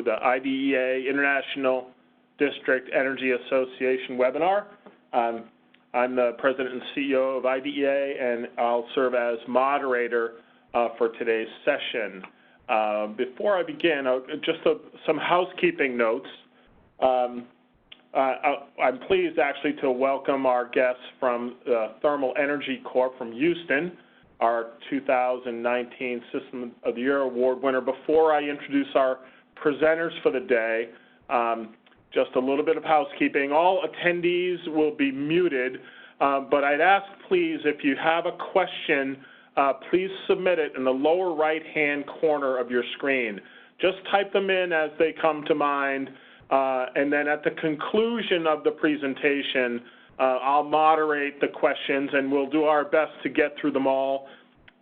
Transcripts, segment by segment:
to the IDEA International District Energy Association webinar. I'm the President and CEO of IDEA, and I'll serve as moderator for today's session. Before I begin, some housekeeping notes. I'm pleased actually to welcome our guests from Thermal Energy Corp from Houston, our 2019 System of the Year Award winner. Before I introduce our presenters for the day, just a little bit of housekeeping. All attendees will be muted, but I'd ask, please, if you have a question, please submit it in the lower right-hand corner of your screen. Just type them in as they come to mind, and then at the conclusion of the presentation, I'll moderate the questions, and we'll do our best to get through them all.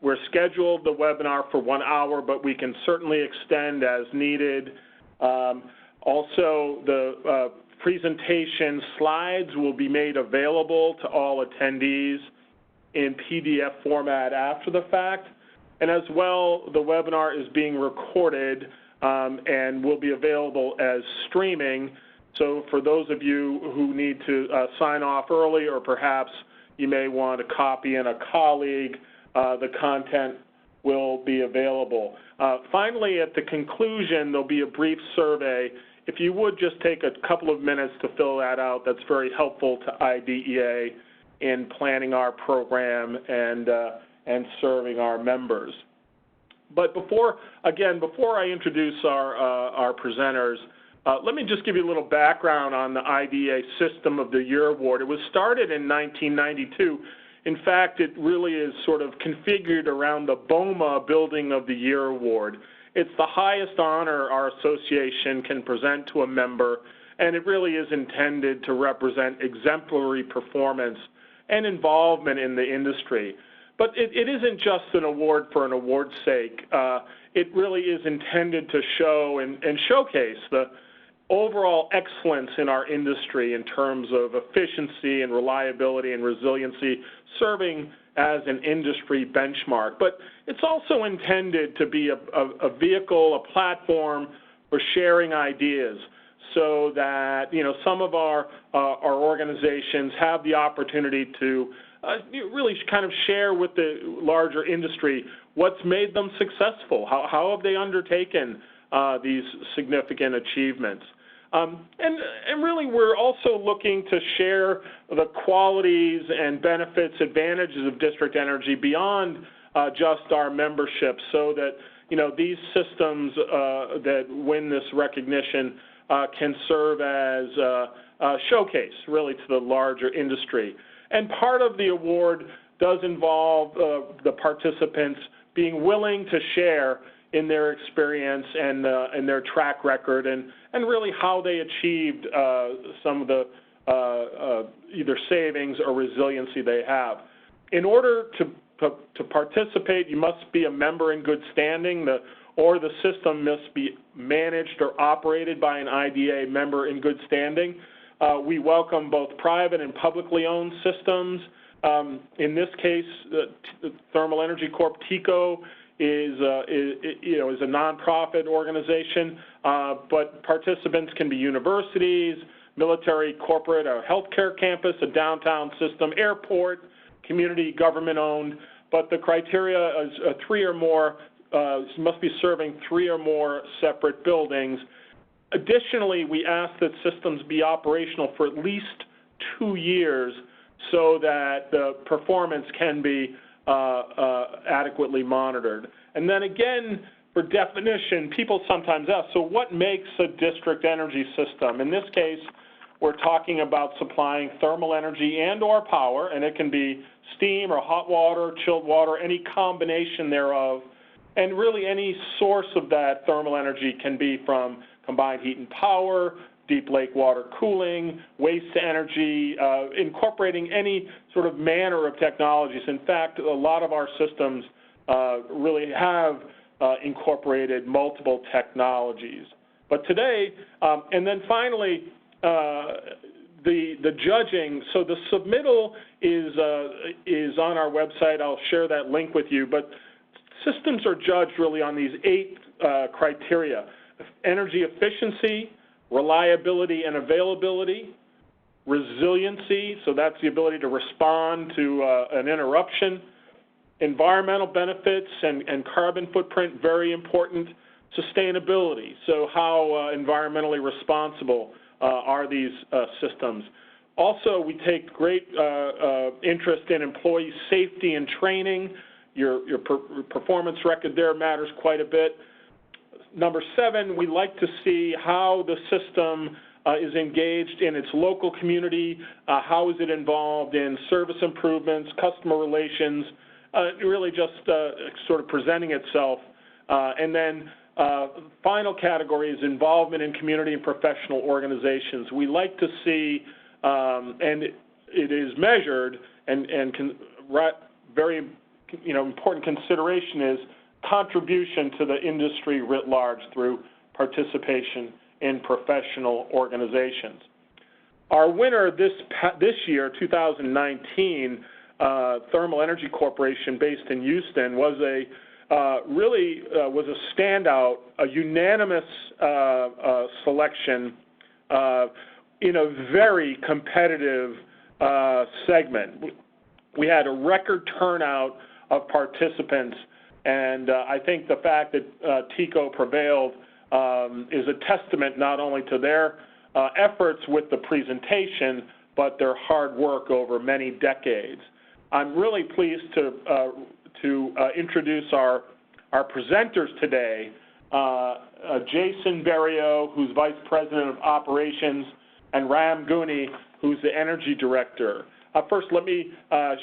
We're scheduled the webinar for 1 hour, but we can certainly extend as needed. Also, the presentation slides will be made available to all attendees in PDF format after the fact. And as well, the webinar is being recorded and will be available as streaming. So for those of you who need to sign off early, or perhaps you may want a copy and a colleague, the content will be available. Finally, at the conclusion, there'll be a brief survey. If you would just take a couple of minutes to fill that out, that's very helpful to IDEA in planning our program and serving our members. But before I introduce our presenters, let me just give you a little background on the IDEA System of the Year Award. It was started in 1992. In fact, it really is sort of configured around the BOMA Building of the Year Award. It's the highest honor our association can present to a member, and it really is intended to represent exemplary performance and involvement in the industry. But it isn't just an award for an award's sake. It really is intended to show and showcase the overall excellence in our industry in terms of efficiency and reliability and resiliency, serving as an industry benchmark. But it's also intended to be a vehicle, a platform for sharing ideas, so that some of our organizations have the opportunity to really kind of share with the larger industry what's made them successful, how have they undertaken these significant achievements. And really, we're also looking to share the qualities and benefits, advantages of district energy beyond just our membership, so that these systems that win this recognition can serve as a showcase, really, to the larger industry. And part of the award does involve the participants being willing to share in their experience and their track record, and really how they achieved some of the either savings or resiliency they have. In order to participate, you must be a member in good standing, or the system must be managed or operated by an IDA member in good standing. We welcome both private and publicly owned systems. In this case, the Thermal Energy Corp, TECO, is a nonprofit organization, but participants can be universities, military, corporate, a healthcare campus, a downtown system, airport, community, government-owned. But the criteria is three or more, must be serving 3 or more separate buildings. Additionally, we ask that systems be operational for at least 2 years, so that the performance can be adequately monitored. And then again, for definition, people sometimes ask, so what makes a district energy system? In this case, we're talking about supplying thermal energy and or power, and it can be steam or hot water, chilled water, any combination thereof. And really any source of that thermal energy can be from combined heat and power, deep lake water cooling, waste to energy, incorporating any sort of manner of technologies. In fact, a lot of our systems really have incorporated multiple technologies. But today, and then finally, the judging. So the submittal is on our website. I'll share that link with you. But systems are judged really on these 8 criteria: energy efficiency, reliability and availability, resiliency, so that's the ability to respond to an interruption, environmental benefits and carbon footprint, very important, sustainability, so how environmentally responsible are these systems. Also, we take great interest in employee safety and training. Your performance record there matters quite a bit. Number 7, we like to see how the system is engaged in its local community, how is it involved in service improvements, customer relations, really just sort of presenting itself. And then final category is involvement in community and professional organizations. We like to see, and it is measured, and very important consideration is contribution to the industry writ large through participation in professional organizations. Our winner this year, 2019, Thermal Energy Corporation, based in Houston, was was a standout, a unanimous selection in a very competitive segment. We had a record turnout of participants, and I think the fact that TECO prevailed is a testament not only to their efforts with the presentation, but their hard work over many decades. I'm really pleased to introduce our presenters today, Jason Berrio, who's Vice President of Operations, and Ram Gooney, who's the Energy Director. First, let me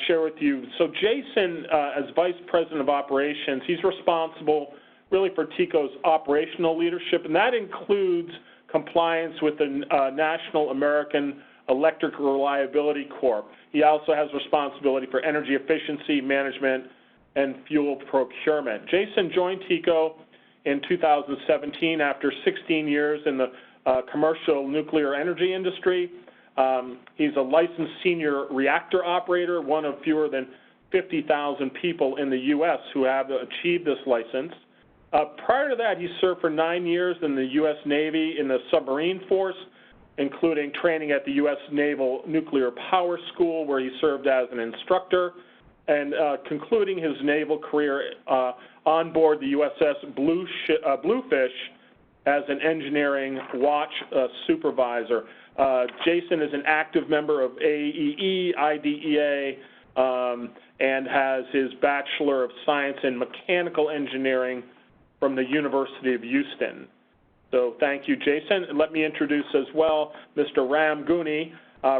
share with you. So Jason, as Vice President of Operations, he's responsible really for TECO's operational leadership, and that includes compliance with the National American Electric Reliability Corp. He also has responsibility for energy efficiency management and fuel procurement. Jason joined TECO in 2017 after 16 years in the commercial nuclear energy industry. He's a licensed senior reactor operator, one of fewer than 50,000 people in the U.S. who have achieved this license. Prior to that, he served for 9 years in the U.S. Navy in the submarine force, including training at the U.S. Naval Nuclear Power School, where he served as an instructor, and concluding his naval career on board the USS Bluefish as an engineering watch supervisor. Jason is an active member of AEE, IDEA, and has his Bachelor of Science in Mechanical Engineering from the University of Houston. So thank you, Jason. And let me introduce as well Mr. Ram Gooney.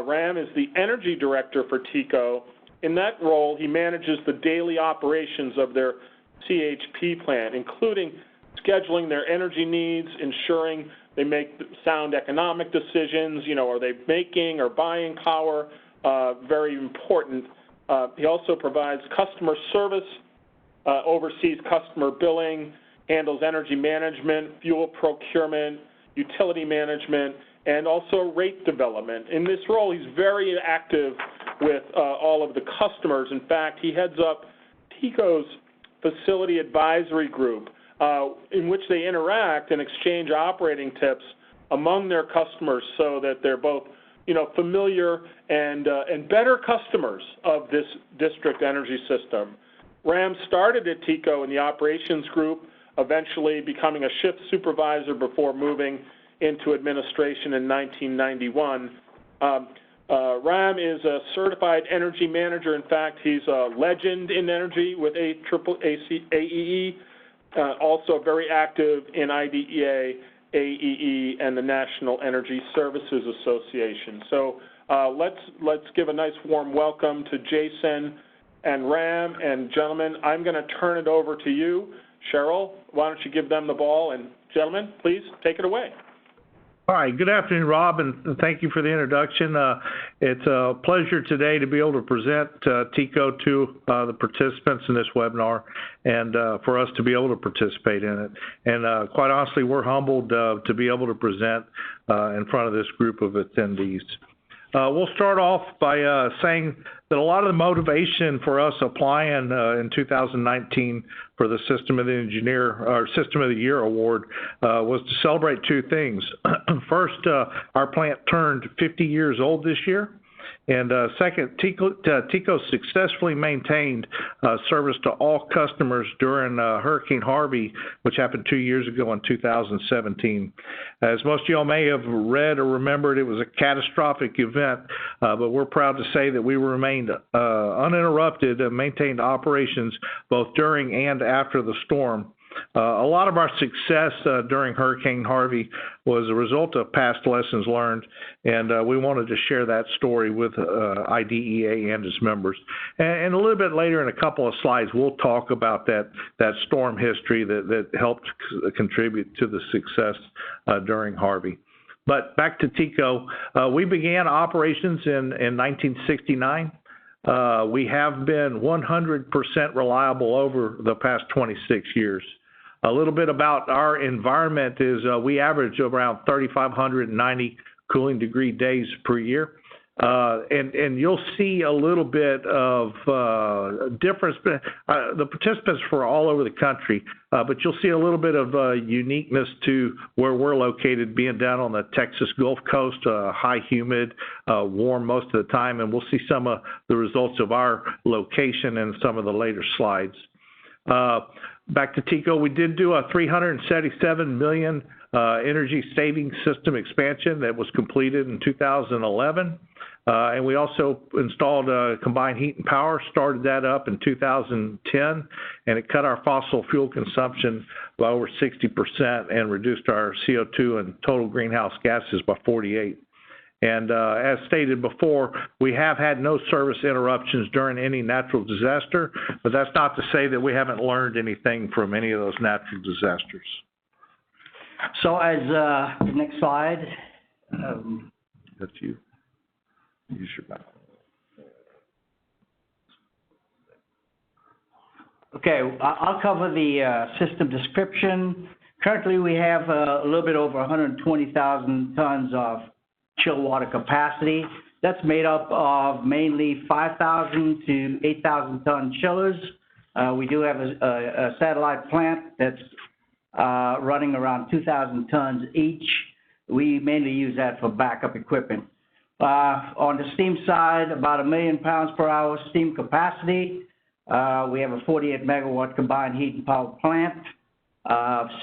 Ram is the Energy Director for TECO. In that role, he manages the daily operations of their CHP plant, including scheduling their energy needs, ensuring they make sound economic decisions. Are they making or buying power? Very important. He also provides customer service, oversees customer billing, handles energy management, fuel procurement, utility management, and also rate development. In this role, he's very active with all of the customers. In fact, he heads up TECO's facility advisory group, in which they interact and exchange operating tips among their customers so that they're both, familiar and better customers of this district energy system. Ram started at TECO in the operations group, eventually becoming a shift supervisor before moving into administration in 1991. Ram is a certified energy manager. In fact, he's a legend in energy with AEE, also very active in IDEA, AEE, and the National Energy Services Association. So let's give a nice warm welcome to Jason and Ram. And gentlemen, I'm going to turn it over to you. Cheryl, why don't you give them the ball? And gentlemen, please take it away. All right. Good afternoon, Rob, and thank you for the introduction. It's a pleasure today to be able to present TECO to the participants in this webinar and for us to be able to participate in it. And quite honestly, we're humbled to be able to present in front of this group of attendees. We'll start off by saying that a lot of the motivation for us applying in 2019 for the System of the Engineer or System of the Year award was to celebrate two things. First, our plant turned 50 years old this year. And second, TECO successfully maintained service to all customers during Hurricane Harvey, which happened 2 years ago in 2017. As most of y'all may have read or remembered, it was a catastrophic event, but we're proud to say that we remained uninterrupted and maintained operations both during and after the storm. A lot of our success during Hurricane Harvey was a result of past lessons learned, and we wanted to share that story with IDEA and its members. And a little bit later in a couple of slides, we'll talk about that storm history that helped contribute to the success during Harvey. But back to TECO, we began operations in 1969. We have been 100% reliable over the past 26 years. A little bit about our environment is we average around 3,590 cooling degree days per year. And you'll see a little bit of difference. The participants were all over the country, but you'll see a little bit of uniqueness to where we're located, being down on the Texas Gulf Coast, high, humid, warm most of the time. And we'll see some of the results of our location in some of the later slides. Back to TECO, we did do a $377 million energy saving system expansion that was completed in 2011. And we also installed combined heat and power, started that up in 2010, and it cut our fossil fuel consumption by over 60% and reduced our CO2 and total greenhouse gases by 48%. And as stated before, we have had no service interruptions during any natural disaster, but that's not to say that we haven't learned anything from any of those natural disasters. So as the next slide. That's you. Use your mouse. Okay, I'll cover the system description. Currently, we have a little bit over 120,000 tons of chill water capacity. That's made up of mainly 5,000 to 8,000 ton chillers. We do have a satellite plant that's running around 2,000 tons each. We mainly use that for backup equipment. On the steam side, about 1 million pounds per hour steam capacity. We have a 48 megawatt combined heat and power plant,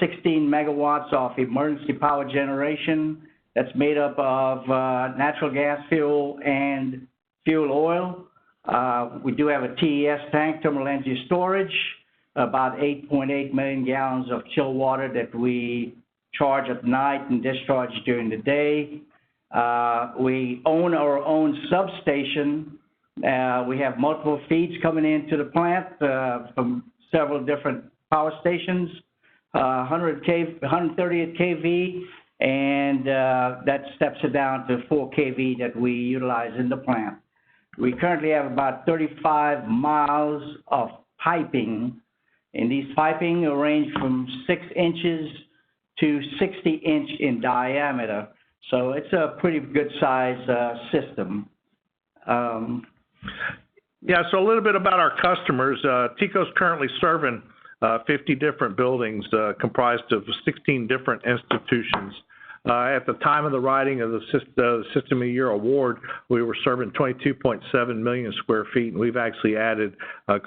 16 megawatts of emergency power generation. That's made up of natural gas fuel and fuel oil. We do have a TES tank, terminal energy storage, about 8.8 million gallons of chill water that we charge at night and discharge during the day. We own our own substation. We have multiple feeds coming into the plant from several different power stations, 138 kV, and that steps it down to 4 kV that we utilize in the plant. We currently have about 35 miles of piping, and these piping range from 6 inches to 60 inch in diameter. So it's a pretty good size system. Yeah, so a little bit about our customers. TECO's currently serving 50 different buildings comprised of 16 different institutions. At the time of the writing of the System of the Year award, we were serving 22.7 million square feet, and we've actually added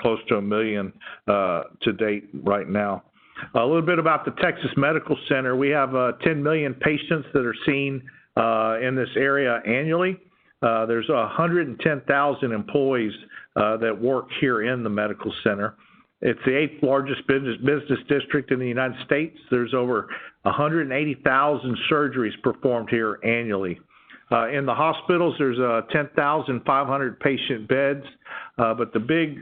close to 1 million to date right now. A little bit about the Texas Medical Center. We have 10 million patients that are seen in this area annually. There's 110,000 employees that work here in the medical center. It's the 8th largest business district in the United States. There's over 180,000 surgeries performed here annually. In the hospitals, there's 10,500 patient beds, but the big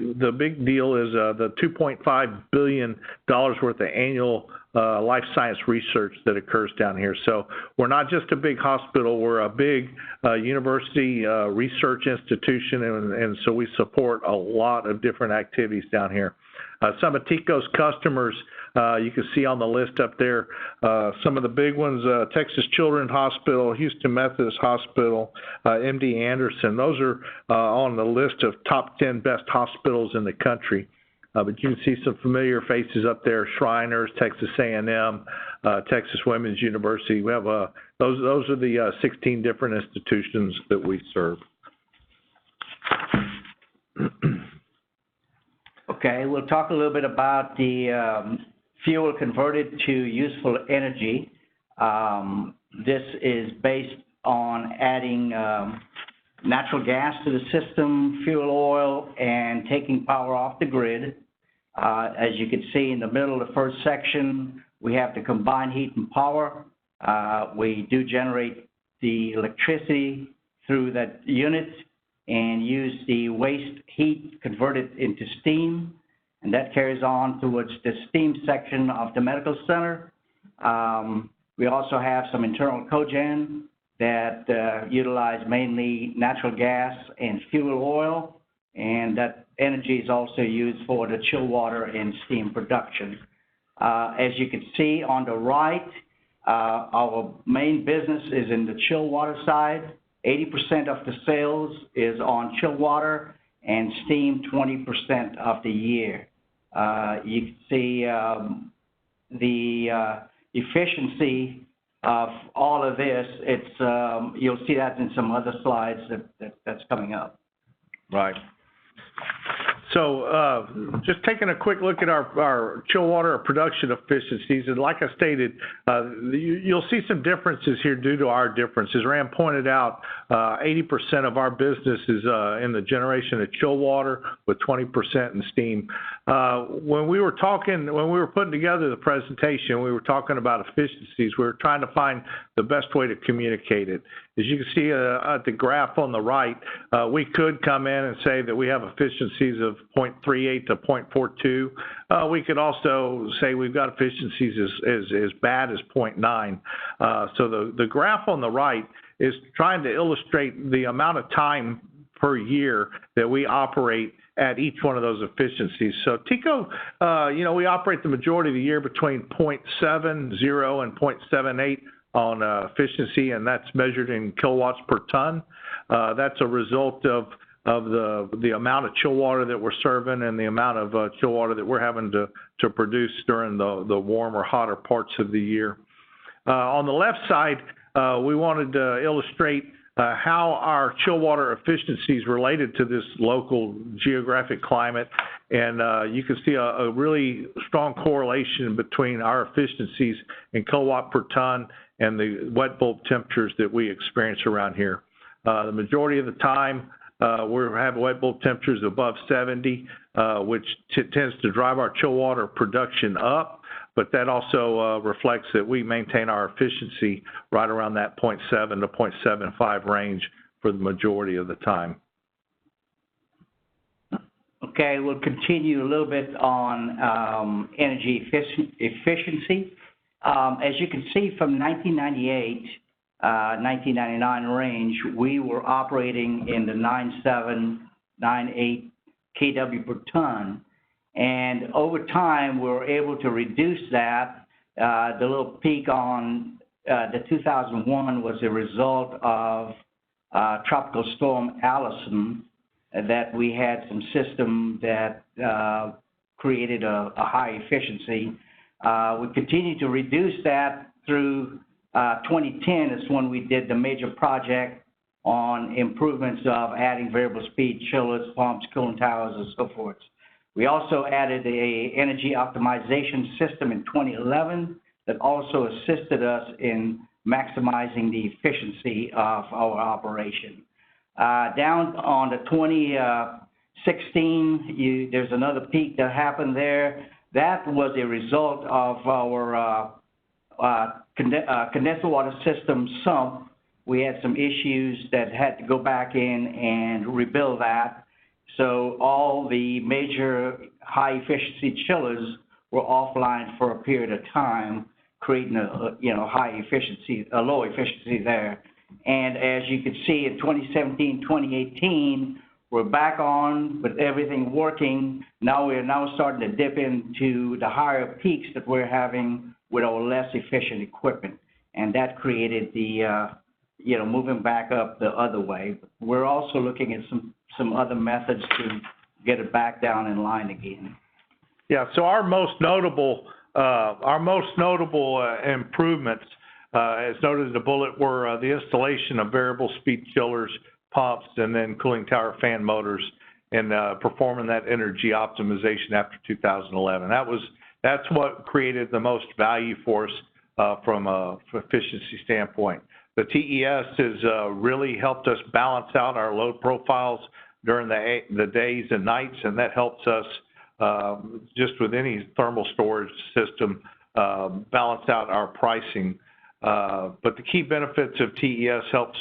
deal is the $2.5 billion worth of annual life science research that occurs down here. So we're not just a big hospital, we're a big university research institution, and so we support a lot of different activities down here. Some of TECO's customers You can see on the list up there some of the big ones, Texas Children's Hospital, Houston Methodist Hospital, MD Anderson. Those are on the list of top 10 best hospitals in the country. But you can see some familiar faces up there, Shriners, Texas A&M, Texas Women's University. We have those are the 16 different institutions that we serve. Okay, we'll talk a little bit about the fuel converted to useful energy. This is based on adding natural gas to the system, fuel oil, and taking power off the grid. As you can see in the middle of the first section, we have the combined heat and power. We do generate the electricity through that unit and use the waste heat converted into steam, and that carries on towards the steam section of the medical center. We also have some internal cogen that utilize mainly natural gas and fuel oil, and that energy is also used for the chill water and steam production. As you can see on the right, our main business is in the chill water side. 80% of the sales is on chill water, and steam 20% of the year. You can see the efficiency of all of this. It's you'll see that in some other slides that's coming up. Right. So just taking a quick look at our chill water production efficiencies, and like I stated, you'll see some differences here due to our differences. Ram pointed out 80% of our business is in the generation of chill water with 20% in steam. When we were putting together the presentation, we were talking about efficiencies. We were trying to find the best way to communicate it. As you can see at the graph on the right, we could come in and say that we have efficiencies of 0.38 to 0.42. We could also say we've got efficiencies as bad as 0.9. So the graph on the right is trying to illustrate the amount of time per year that we operate at each one of those efficiencies. So TECO, we operate the majority of the year between 0.70 and 0.78 on efficiency, and that's measured in kilowatts per ton. That's a result of the amount of chill water that we're serving and the amount of chill water that we're having to produce during the warmer, hotter parts of the year. On the left side, we wanted to illustrate how our chill water efficiency is related to this local geographic climate, and you can see a really strong correlation between our efficiencies in kilowatt per ton and the wet bulb temperatures that we experience around here. The majority of the time, we have wet bulb temperatures above 70, which tends to drive our chill water production up, but that also reflects that we maintain our efficiency right around that 0.7 to 0.75 range for the majority of the time. Okay, we'll continue a little bit on energy efficiency. As you can see, from 1998, 1999 range, we were operating in the 9.7, 9.8 kW per ton. And over time, we were able to reduce that. The little peak on the 2001 was a result of Tropical Storm Allison, that we had some system that created a high efficiency. We continued to reduce that through 2010 is when we did the major project on improvements of adding variable speed chillers, pumps, cooling towers, and so forth. We also added a energy optimization system in 2011 that also assisted us in maximizing the efficiency of our operation. Down on the 2016, there's another peak that happened there. That was a result of our condensed water system sump. We had some issues that had to go back in and rebuild that. So all the major high efficiency chillers were offline for a period of time, creating a low efficiency there. And as you can see in 2017, 2018, We're back on with everything working. Now we're starting to dip into the higher peaks that we're having with our less efficient equipment. And that created the, moving back up the other way. We're also looking at some other methods to get it back down in line again. Yeah, so our most notable improvements, as noted in the bullet, were the installation of variable speed chillers, pumps, and then cooling tower fan motors, and performing that energy optimization after 2011. That's what created the most value for us from a efficiency standpoint. The TES has really helped us balance out our load profiles during the days and nights, and that helps us just with any thermal storage system balance out our pricing. But the key benefits of TES helps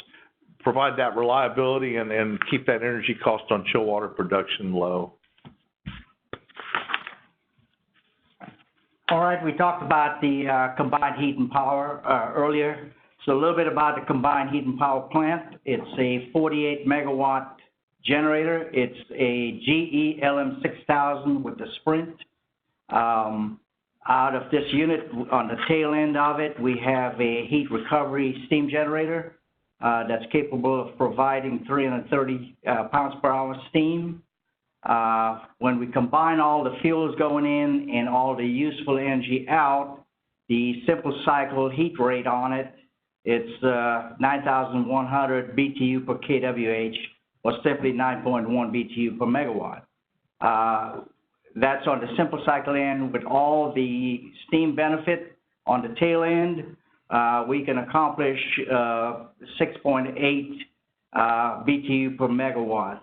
provide that reliability and keep that energy cost on chill water production low. All right, we talked about the combined heat and power earlier. So a little bit about the combined heat and power plant. It's a 48 megawatt generator. It's a GE LM6000 with the Sprint. Out of this unit, on the tail end of it, we have a heat recovery steam generator that's capable of providing 330 pounds per hour steam. When we combine all the fuels going in and all the useful energy out, the simple cycle heat rate on it, it's 9,100 BTU per kWh, or simply 9.1 BTU per megawatt. That's on the simple cycle end. With all the steam benefit on the tail end, we can accomplish 6.8 BTU per megawatt,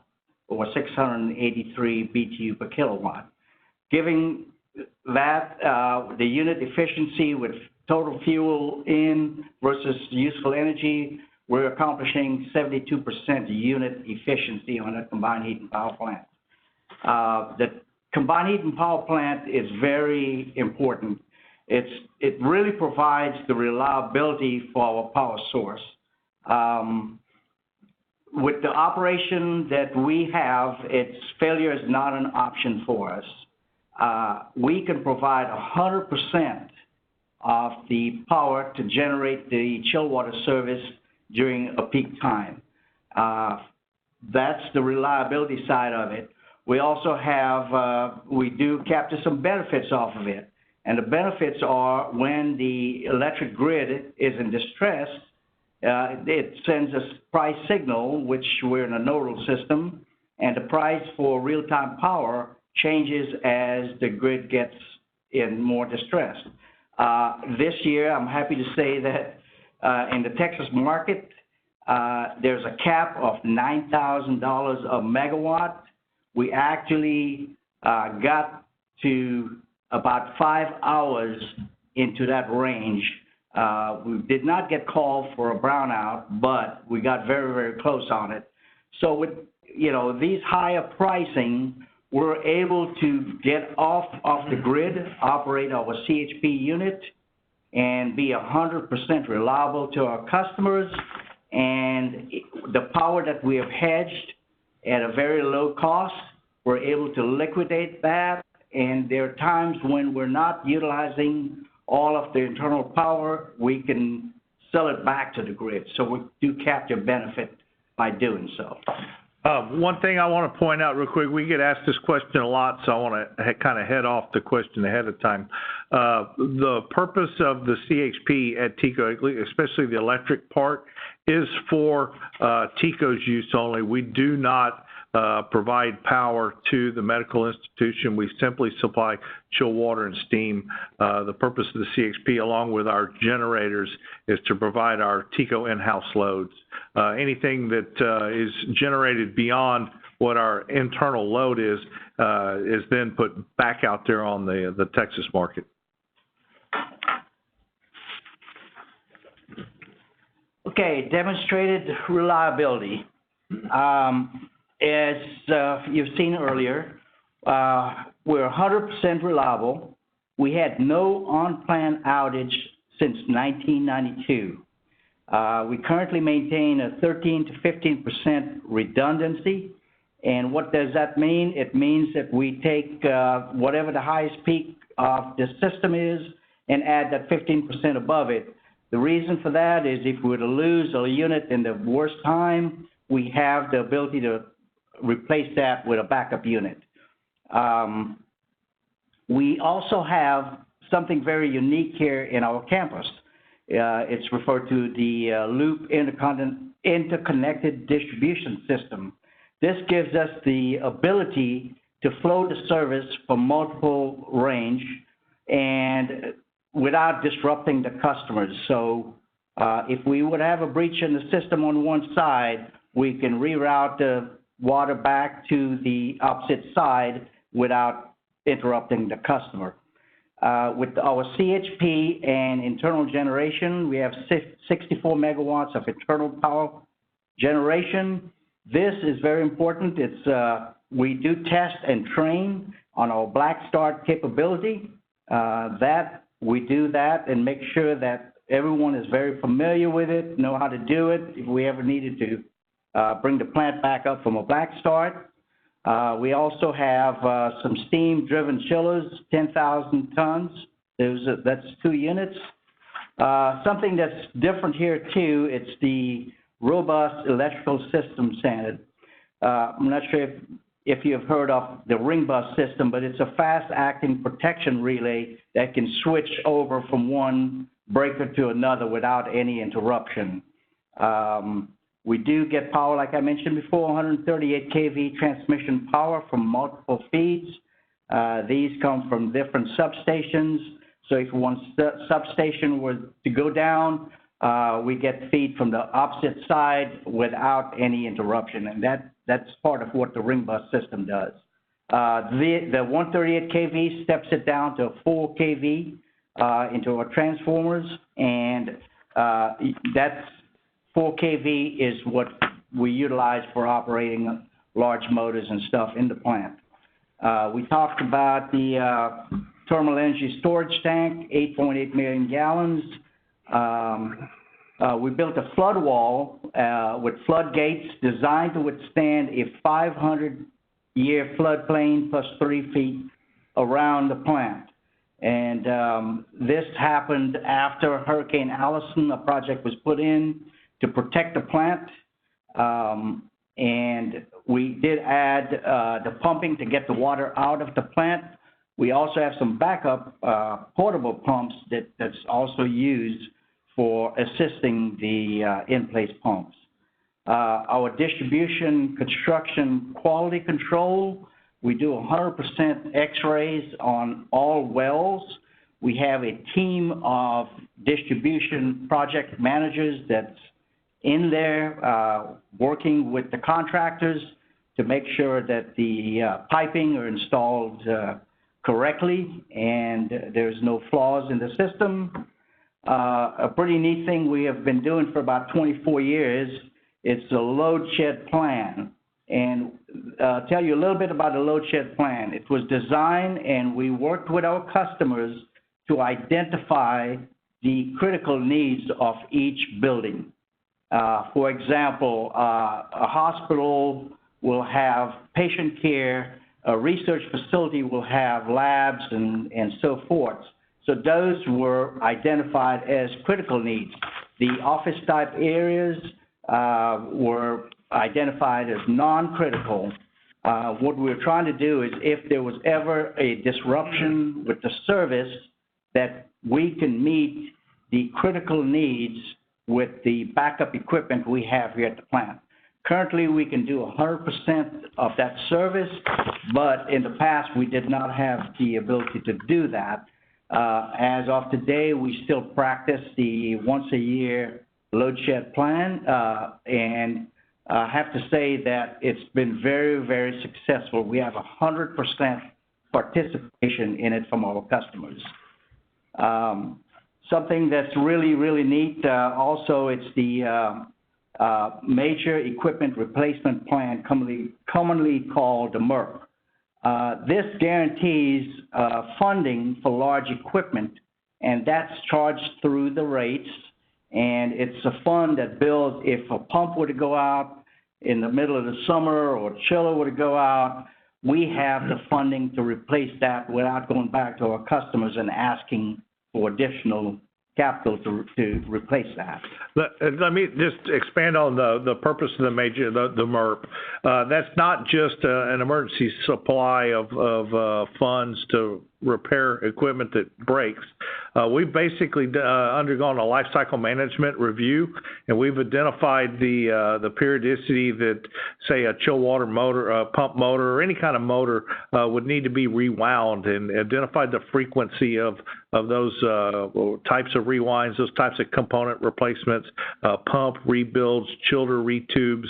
or 683 BTU per kilowatt. Giving that the unit efficiency with total fuel in versus useful energy, we're accomplishing 72% unit efficiency on a combined heat and power plant. The combined heat and power plant is very important. It really provides the reliability for our power source. With the operation that we have, failure is not an option for us. We can provide 100% of the power to generate the chill water service during a peak time. That's the reliability side of it. We also have, we do capture some benefits off of it. And the benefits are when the electric grid is in distress, it sends a price signal, which we're in a nodal system, and the price for real-time power changes as the grid gets in more distress. This year, I'm happy to say that in the Texas market, there's a cap of $9,000 a megawatt. We actually got to about 5 hours into that range. We did not get called for a brownout, but we got very, very close on it. So with these higher pricing, we're able to get off the grid, operate our CHP unit, and be 100% reliable to our customers. And the power that we have hedged at a very low cost, we're able to liquidate that. And there are times when we're not utilizing all of the internal power, we can sell it back to the grid. So we do capture benefit by doing so. One thing I want to point out real quick, we get asked this question a lot, so I want to kind of head off the question ahead of time. The purpose of the CHP at TECO, especially the electric part, is for TECO's use only. We do not provide power to the medical institution. We simply supply chill water and steam. The purpose of the CHP, along with our generators, is to provide our TECO in-house loads. Anything that is generated beyond what our internal load is then put back out there on the Texas market. Okay, demonstrated reliability. As you've seen earlier, we're 100% reliable. We had no unplanned outage since 1992. We currently maintain a 13 to 15% redundancy, And what does that mean? It means that we take whatever the highest peak of the system is and add that 15% above it. The reason for that is if we were to lose a unit in the worst time, we have the ability to replace that with a backup unit. We also have something very unique here in our campus. It's referred to the loop interconnected distribution system. This gives us the ability to flow the service from multiple range and without disrupting the customers. So if we would have a breach in the system on one side, we can reroute the water back to the opposite side without interrupting the customer. With our CHP and internal generation, we have 64 megawatts of internal power generation. This is very important. It's we do test and train on our black start capability. We do that and make sure that everyone is very familiar with it, know how to do it if we ever needed to bring the plant back up from a black start. We also have some steam-driven chillers, 10,000 tons. That's 2 units. Something that's different here too, it's the robust electrical system standard. I'm not sure if you've heard of the ring bus system, but it's a fast-acting protection relay that can switch over from one breaker to another without any interruption. We do get power, like I mentioned before, 138 kV transmission power from multiple feeds. These come from different substations. So if one substation were to go down, we get feed from the opposite side without any interruption, and that's part of what the ring bus system does. The 138 kV steps it down to 4 kV into our transformers, and that's 4 kV is what we utilize for operating large motors and stuff in the plant. We talked about the thermal energy storage tank, 8.8 million gallons. We built a flood wall with floodgates designed to withstand a 500-year floodplain plus 3 feet around the plant. And this happened after Hurricane Allison. A project was put in to protect the plant, and we did add the pumping to get the water out of the plant. We also have some backup portable pumps that's also used for assisting the in-place pumps. Our distribution construction quality control, we do 100% x-rays on all wells. We have a team of distribution project managers that's in there working with the contractors to make sure that the piping are installed correctly and there's no flaws in the system. A pretty neat thing we have been doing for about 24 years, it's a load shed plan. And I'll tell you a little bit about the load shed plan. It was designed and we worked with our customers to identify the critical needs of each building. For example, a hospital will have patient care, a research facility will have labs and so forth. So those were identified as critical needs. The office type areas were identified as non-critical. What we were trying to do is if there was ever a disruption with the service, that we can meet the critical needs with the backup equipment we have here at the plant. Currently, we can do 100% of that service, but in the past, we did not have the ability to do that. As of today, we still practice the once-a-year load shed plan, and I have to say that it's been very, very successful. We have 100% participation in it from our customers. Something that's really, really neat, also, it's the Major Equipment Replacement Plan, commonly called the MERP. This guarantees funding for large equipment, and that's charged through the rates. And it's a fund that bills if a pump were to go out, in the middle of the summer or chiller were to go out, we have the funding to replace that without going back to our customers and asking for additional capital to replace that. Let me just expand on the purpose of the MERP. That's not just an emergency supply of funds to repair equipment that breaks. We've basically undergone a life cycle management review, and we've identified the periodicity that, say, a chill water motor, a pump motor, or any kind of motor would need to be rewound, and identified the frequency of those types of rewinds, those types of component replacements, pump rebuilds, chiller retubes.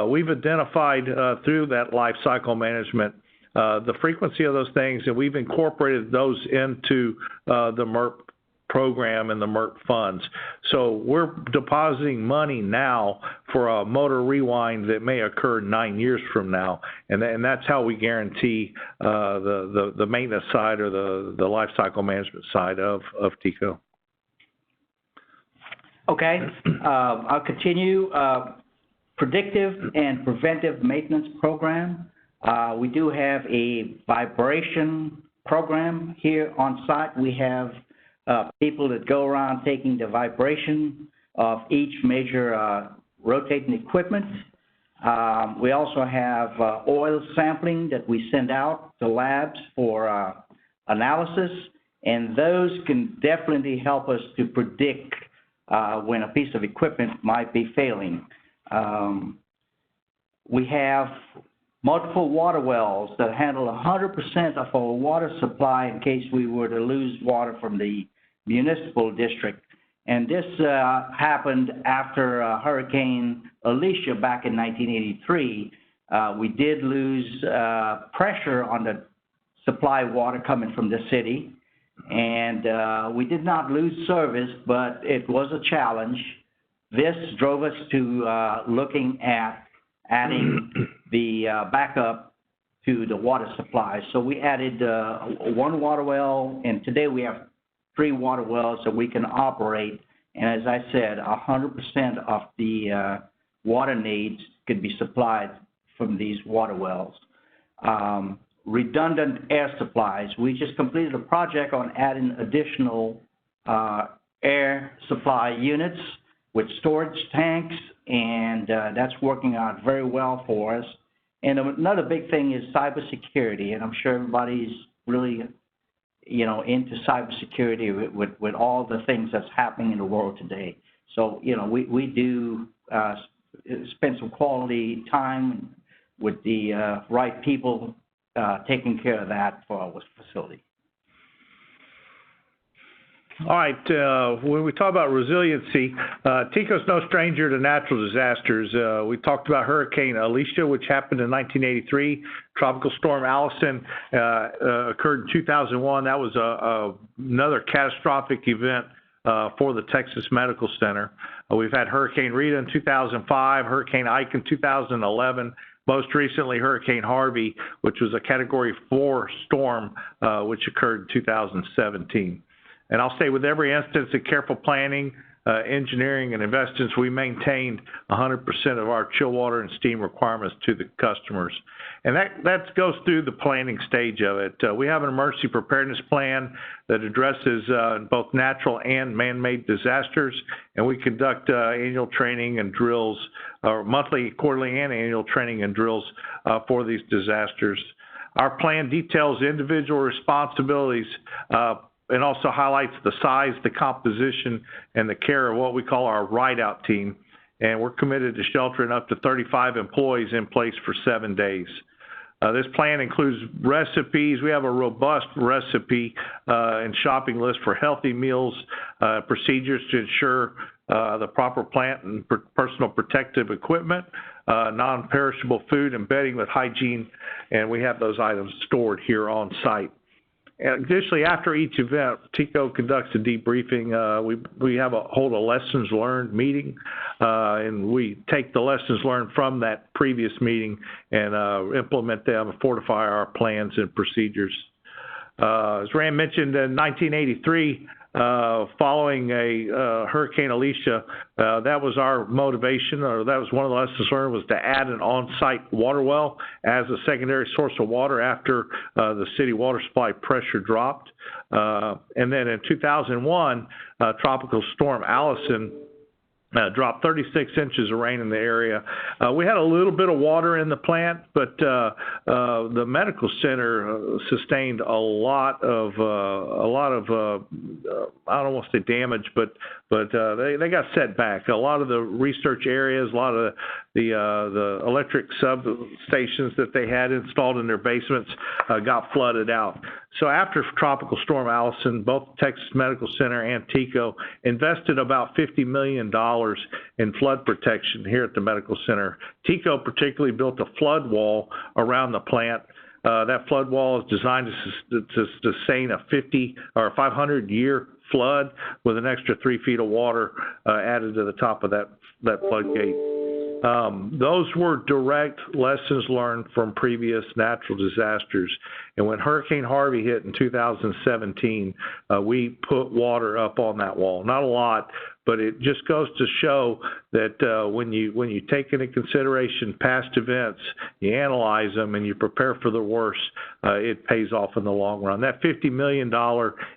We've identified through that life cycle management the frequency of those things, and we've incorporated those into the MERP program and the MERP funds. So we're depositing money now for a motor rewind that may occur 9 years from now, and that's how we guarantee the maintenance side or the life cycle management side of TECO. Okay, I'll continue. Predictive and preventive maintenance program. We do have a vibration program here on site. We have people that go around taking the vibration of each major rotating equipment. We also have oil sampling that we send out to labs for analysis, and those can definitely help us to predict when a piece of equipment might be failing. We have multiple water wells that handle 100% of our water supply in case we were to lose water from the municipal district. And this happened after Hurricane Alicia back in 1983. We did lose pressure on the supply water coming from the city, and we did not lose service, but it was a challenge. This drove us to looking at adding the backup to the water supply. So we added one water well, and today we have 3 water wells that we can operate. And as I said, 100% of the water needs could be supplied from these water wells. Redundant air supplies. We just completed a project on adding additional air supply units with storage tanks, and that's working out very well for us. And another big thing is cybersecurity, and I'm sure everybody's really, into cybersecurity with all the things that's happening in the world today. So, we do spend some quality time with the right people taking care of that for our facility. All right, when we talk about resiliency, TECO's no stranger to natural disasters. We talked about Hurricane Alicia, which happened in 1983. Tropical Storm Allison occurred in 2001. That was another catastrophic event for the Texas Medical Center. We've had Hurricane Rita in 2005, Hurricane Ike in 2011, most recently Hurricane Harvey, which was a Category 4 storm, which occurred in 2017. And I'll say with every instance of careful planning, engineering, and investments, we maintained 100% of our chill water and steam requirements to the customers. And that goes through the planning stage of it. We have an emergency preparedness plan that addresses both natural and man-made disasters, and we conduct annual training and drills, or monthly, quarterly, and annual training and drills for these disasters. Our plan details individual responsibilities and also highlights the size, the composition, and the care of what we call our ride-out team. And we're committed to sheltering up to 35 employees in place for 7 days. This plan includes recipes. We have a robust recipe and shopping list for healthy meals, procedures to ensure the proper plant and personal protective equipment, non-perishable food and bedding with hygiene, and we have those items stored here on site. And additionally, after each event, TECO conducts a debriefing. We hold a lessons learned meeting, and we take the lessons learned from that previous meeting and implement them and fortify our plans and procedures. As Rand mentioned, in 1983, following a Hurricane Alicia, that was our motivation, or that was one of the lessons learned, was to add an on-site water well as a secondary source of water after the city water supply pressure dropped. And then in 2001, Tropical Storm Allison dropped 36 inches of rain in the area. We had a little bit of water in the plant, but the medical center sustained a lot of I don't want to say damage, but they got set back. A lot of the research areas, a lot of the electric substations that they had installed in their basements got flooded out. So after Tropical Storm Allison, both Texas Medical Center and TECO invested about $50 million in flood protection here at the medical center. TECO particularly built a flood wall around the plant. That flood wall is designed to sustain a 50 or 500-year flood with an extra 3 feet of water added to the top of that floodgate. Those were direct lessons learned from previous natural disasters. And when Hurricane Harvey hit in 2017, we put water up on that wall. Not a lot, but it just goes to show that when you take into consideration past events, you analyze them, and you prepare for the worst, it pays off in the long run. That $50 million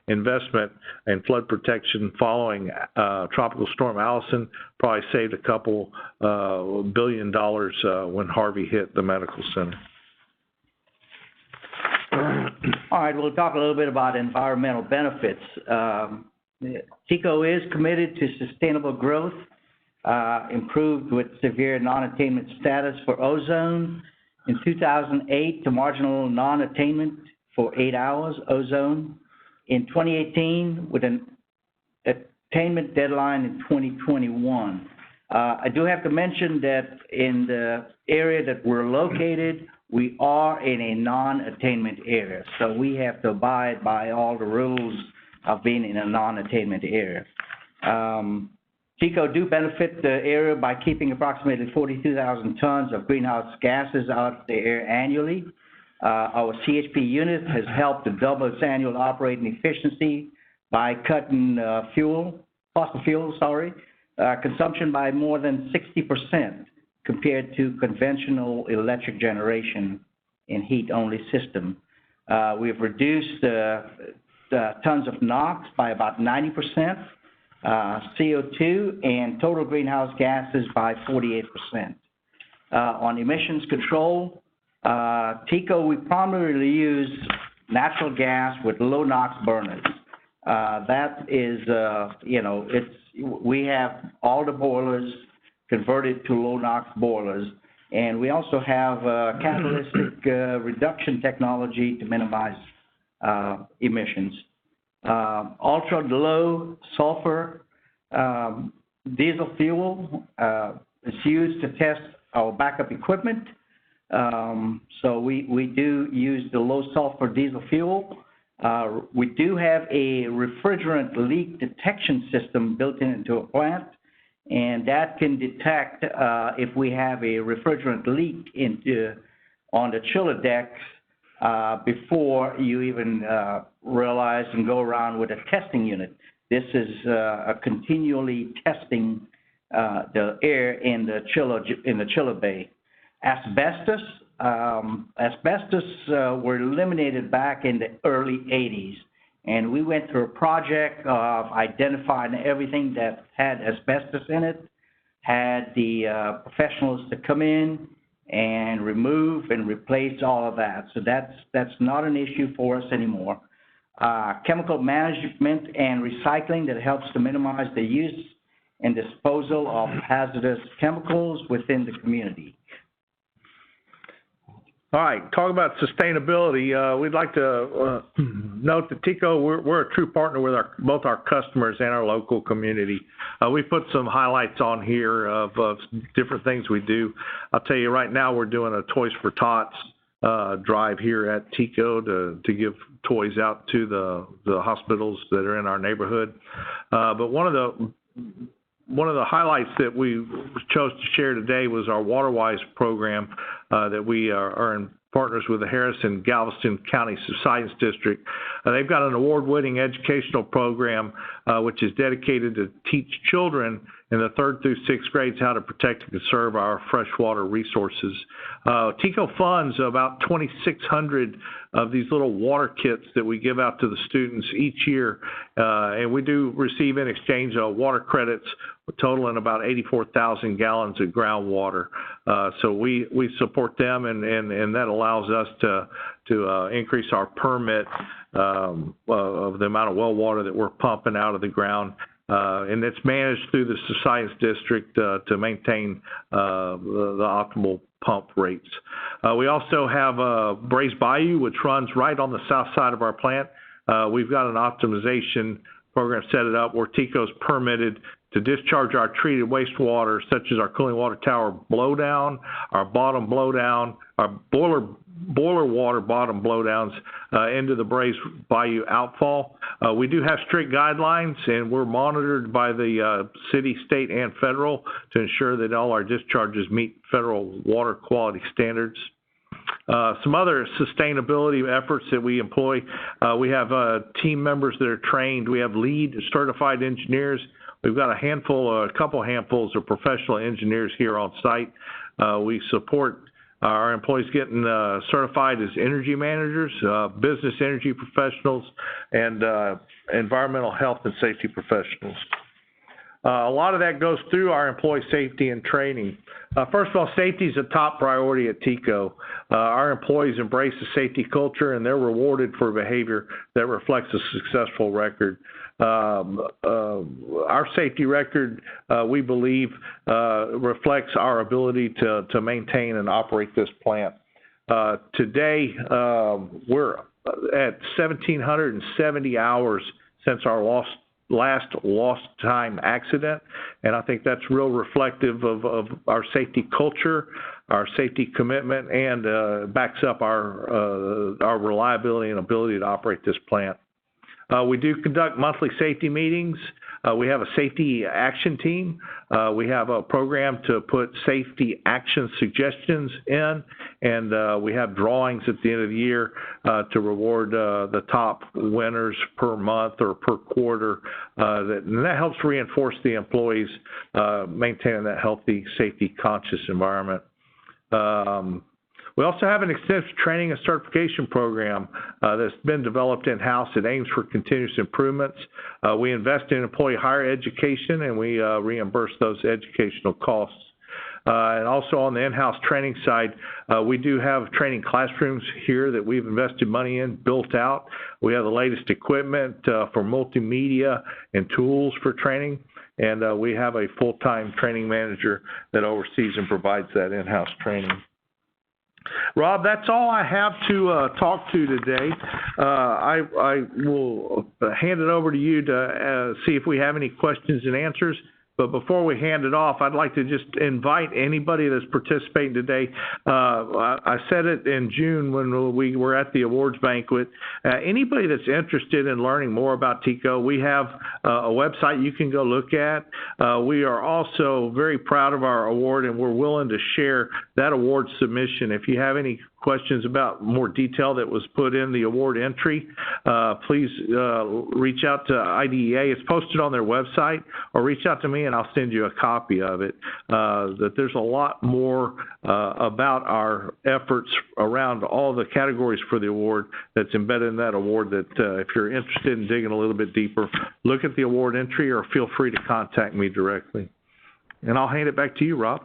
investment in flood protection following Tropical Storm Allison probably saved a couple $1 billion when Harvey hit the medical center. All right, we'll talk a little bit about environmental benefits. TECO is committed to sustainable growth, improved with severe non-attainment status for ozone. In 2008, to marginal non-attainment for 8 hours, ozone. In 2018, with an attainment deadline in 2021. I do have to mention that in the area that we're located, we are in a non-attainment area, so we have to abide by all the rules of being in a non-attainment area. TECO do benefit the area by keeping approximately 42,000 tons of greenhouse gases out of the air annually. Our CHP unit has helped to double its annual operating efficiency by cutting fossil fuel consumption by more than 60% compared to conventional electric generation in heat-only system. We've reduced tons of NOx by about 90%, CO2 and total greenhouse gases by 48%. On emissions control, TECO, we primarily use natural gas with low NOx burners. That is, we have all the boilers converted to low NOx boilers, and we also have catalytic reduction technology to minimize emissions. Ultra low sulfur diesel fuel is used to test our backup equipment. So we do use the low sulfur diesel fuel. We do have a refrigerant leak detection system built into a plant, and that can detect if we have a refrigerant leak on the chiller decks before you even realize and go around with a testing unit. This is continually testing the air in the chiller bay. Asbestos were eliminated back in the early 80s, and we went through a project of identifying everything that had asbestos in it, had the professionals to come in and remove and replace all of that. So that's not an issue for us anymore. Chemical management and recycling that helps to minimize the use and disposal of hazardous chemicals within the community. All right, talk about sustainability. We'd like to note that TECO, we're a true partner with both our customers and our local community. We put some highlights on here of different things we do. I'll tell you right now, we're doing a Toys for Tots drive here at TECO to give toys out to the hospitals that are in our neighborhood. But one of the highlights that we chose to share today was our WaterWise program that we are in partners with the Harrison Galveston County Science District. They've got an award-winning educational program which is dedicated to teach children in the 3rd through 6th grades how to protect and conserve our freshwater resources. TECO funds about 2,600 of these little water kits that we give out to the students each year, and we do receive in exchange water credits totaling about 84,000 gallons of groundwater. So we support them, and that allows us to increase our permit of the amount of well water that we're pumping out of the ground. And it's managed through the Science District to maintain the optimal pump rates. We also have Brays Bayou, which runs right on the south side of our plant. We've got an optimization program set it up where TECO is permitted to discharge our treated wastewater, such as our cooling water tower blowdown, our bottom blowdown, our boiler water bottom blowdowns into the Brays Bayou outfall. We do have strict guidelines, and we're monitored by the city, state, and federal to ensure that all our discharges meet federal water quality standards. Some other sustainability efforts that we employ, we have team members that are trained. We have lead certified engineers. We've got a couple handfuls of professional engineers here on site. We support our employees getting certified as energy managers, business energy professionals, and environmental health and safety professionals. A lot of that goes through our employee safety and training. First of all, safety is a top priority at TECO. Our employees embrace a safety culture, and they're rewarded for behavior that reflects a successful record. Our safety record, we believe, reflects our ability to maintain and operate this plant. Today, we're at 1,770 hours since our last lost time accident, and I think that's real reflective of our safety culture, our safety commitment, and backs up our reliability and ability to operate this plant. We do conduct monthly safety meetings. We have a safety action team. We have a program to put safety action suggestions in, and we have drawings at the end of the year to reward the top winners per month or per quarter. And that helps reinforce the employees maintaining that healthy, safety-conscious environment. We also have an extensive training and certification program that's been developed in-house. It aims for continuous improvements. We invest in employee higher education, and we reimburse those educational costs. And also on the in-house training side, we do have training classrooms here that we've invested money in, built out. We have the latest equipment for multimedia and tools for training, and we have a full-time training manager that oversees and provides that in-house training. Rob, that's all I have to talk to today. I will hand it over to you to see if we have any questions and answers. But before we hand it off, I'd like to just invite anybody that's participating today. I said it in June when we were at the awards banquet. Anybody that's interested in learning more about TECO, we have a website you can go look at. We are also very proud of our award, and we're willing to share that award submission. If you have any questions about more detail that was put in the award entry, please reach out to IDEA. It's posted on their website, or reach out to me and I'll send you a copy of it. That there's a lot more about our efforts around all the categories for the award that's embedded in that award, that if you're interested in digging a little bit deeper, look at the award entry or feel free to contact me directly. And I'll hand it back to you, Rob.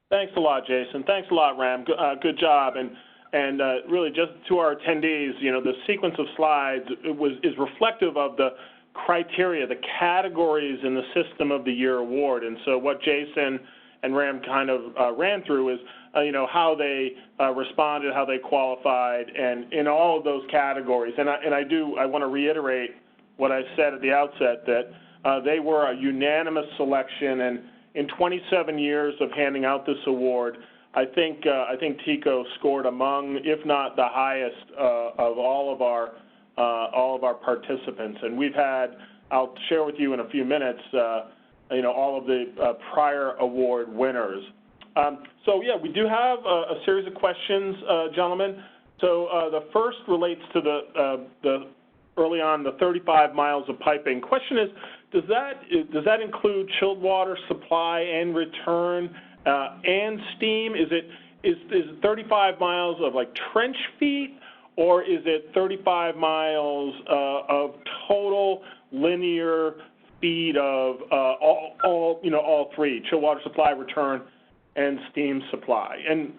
Thanks a lot, Jason. Thanks a lot, Ram. Good job. And really, just to our attendees, you know, the sequence of slides is reflective of the criteria, the categories in the System of the Year award. And so what Jason and Ram kind of ran through is, you know, how they responded, how they qualified, and in all of those categories. And I want to reiterate what I said at the outset, that they were a unanimous selection. And in 27 years of handing out this award, I think TECO scored among, if not the highest, of all of our participants. And we've had, I'll share with you in a few minutes, you know, all of the prior award winners. So yeah, we do have a series of questions, gentlemen. So the first relates to the early on the 35 miles of piping. Question is, does that include chilled water supply and return and steam? Is it 35 miles of like trench feet, or is it 35 miles of total linear feet of all three, chilled water supply, return, and steam supply? And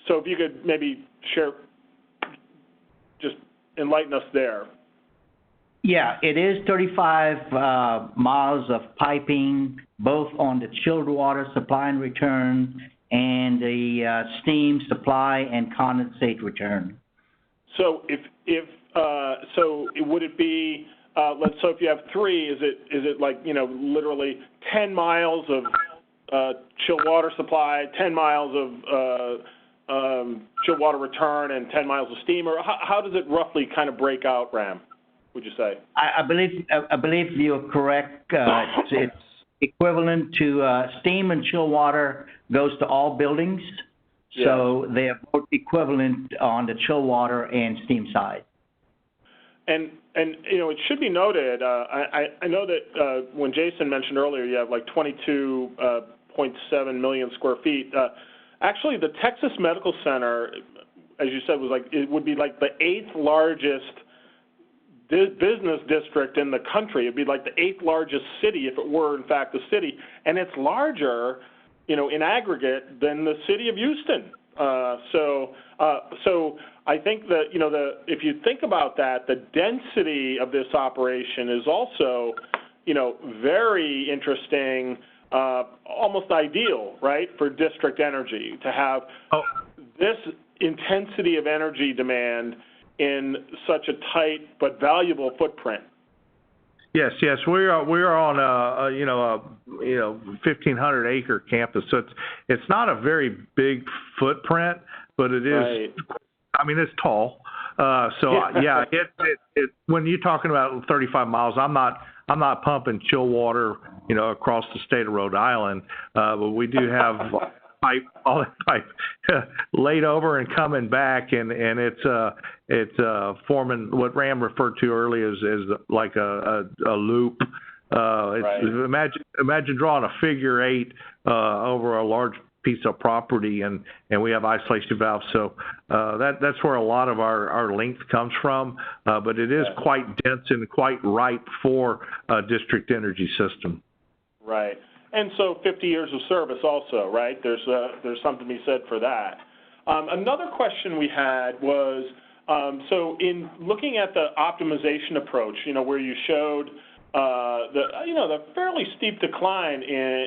so if you could maybe share, just enlighten us there. Yeah, it is 35 miles of piping, both on the chilled water supply and return, and the steam supply and condensate return. So would it be so if you have three, is it like literally 10 miles of chilled water supply, 10 miles of chilled water return, and 10 miles of steam, or how does it roughly kind of break out, Ram, would you say? I believe you're correct. It's equivalent to steam and chill water goes to all buildings, so they are both equivalent on the chill water and steam side. And it should be noted, I know that when Jason mentioned earlier, you have like 22.7 million square feet. Actually, the Texas Medical Center, as you said, it would be like the 8th largest business district in the country. It'd be like the 8th largest city if it were in fact a city, and it's larger, in aggregate than the city of Houston. So I think that if you think about that, the density of this operation is also very interesting. Almost ideal, right, for district energy to have this intensity of energy demand in such a tight but valuable footprint. Yes, we are on a 1,500 acre campus, so it's not a very big footprint, but it is. Right. I mean, it's tall. When you're talking about 35 miles, I'm not pumping chill water, across the state of Rhode Island, but we do have all that pipe laid over and coming back, and it's forming what Ram referred to earlier as like a loop. Right. Imagine drawing a figure 8 over a large piece of property, and we have isolation valves. So that's where a lot of our length comes from, but it is quite dense and quite ripe for a district energy system. Right. And so 50 years of service also, right? There's something to be said for that. Another question we had was, so in looking at the optimization approach, where you showed the fairly steep decline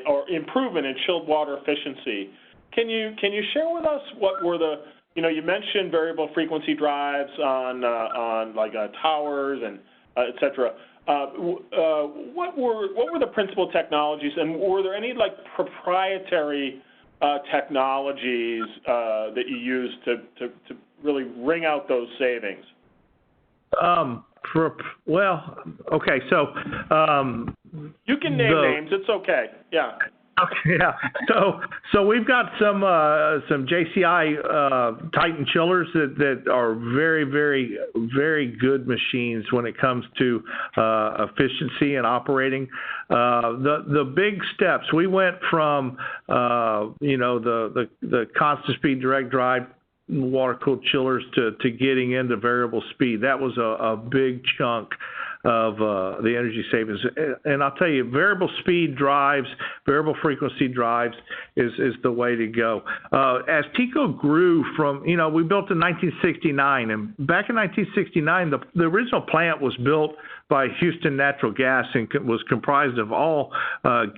or improvement in chilled water efficiency, can you share with us what were the, you mentioned variable frequency drives on like towers and et cetera. What were the principal technologies, and were there any like proprietary technologies that you used to really wring out those savings? Okay, so you can name names. It's okay. Yeah. Okay, yeah. So we've got some JCI Titan chillers that are very, very, very good machines when it comes to efficiency and operating. The big steps, we went from the constant speed direct drive water cooled chillers to getting into variable speed. That was a big chunk of the energy savings. And I'll tell you, variable speed drives, variable frequency drives is the way to go. As TECO grew from, we built in 1969, and back in 1969, the original plant was built by Houston Natural Gas and was comprised of all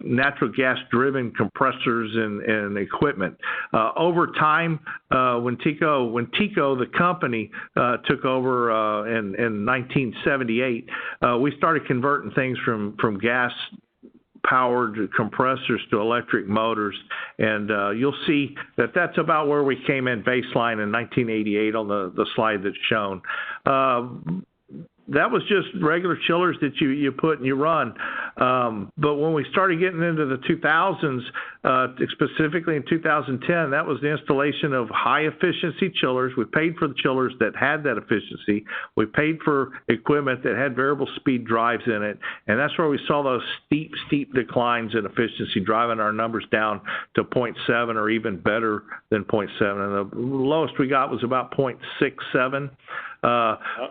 natural gas-driven compressors and equipment. Over time, when TECO, the company, took over in 1978, we started converting things from gas-powered compressors to electric motors, and you'll see that's about where we came in baseline in 1988 on the slide that's shown. That was just regular chillers that you put and you run. But when we started getting into the 2000s, specifically in 2010, that was the installation of high-efficiency chillers. We paid for the chillers that had that efficiency. We paid for equipment that had variable speed drives in it, and that's where we saw those steep declines in efficiency, driving our numbers down to 0.7 or even better than 0.7. And the lowest we got was about 0.67.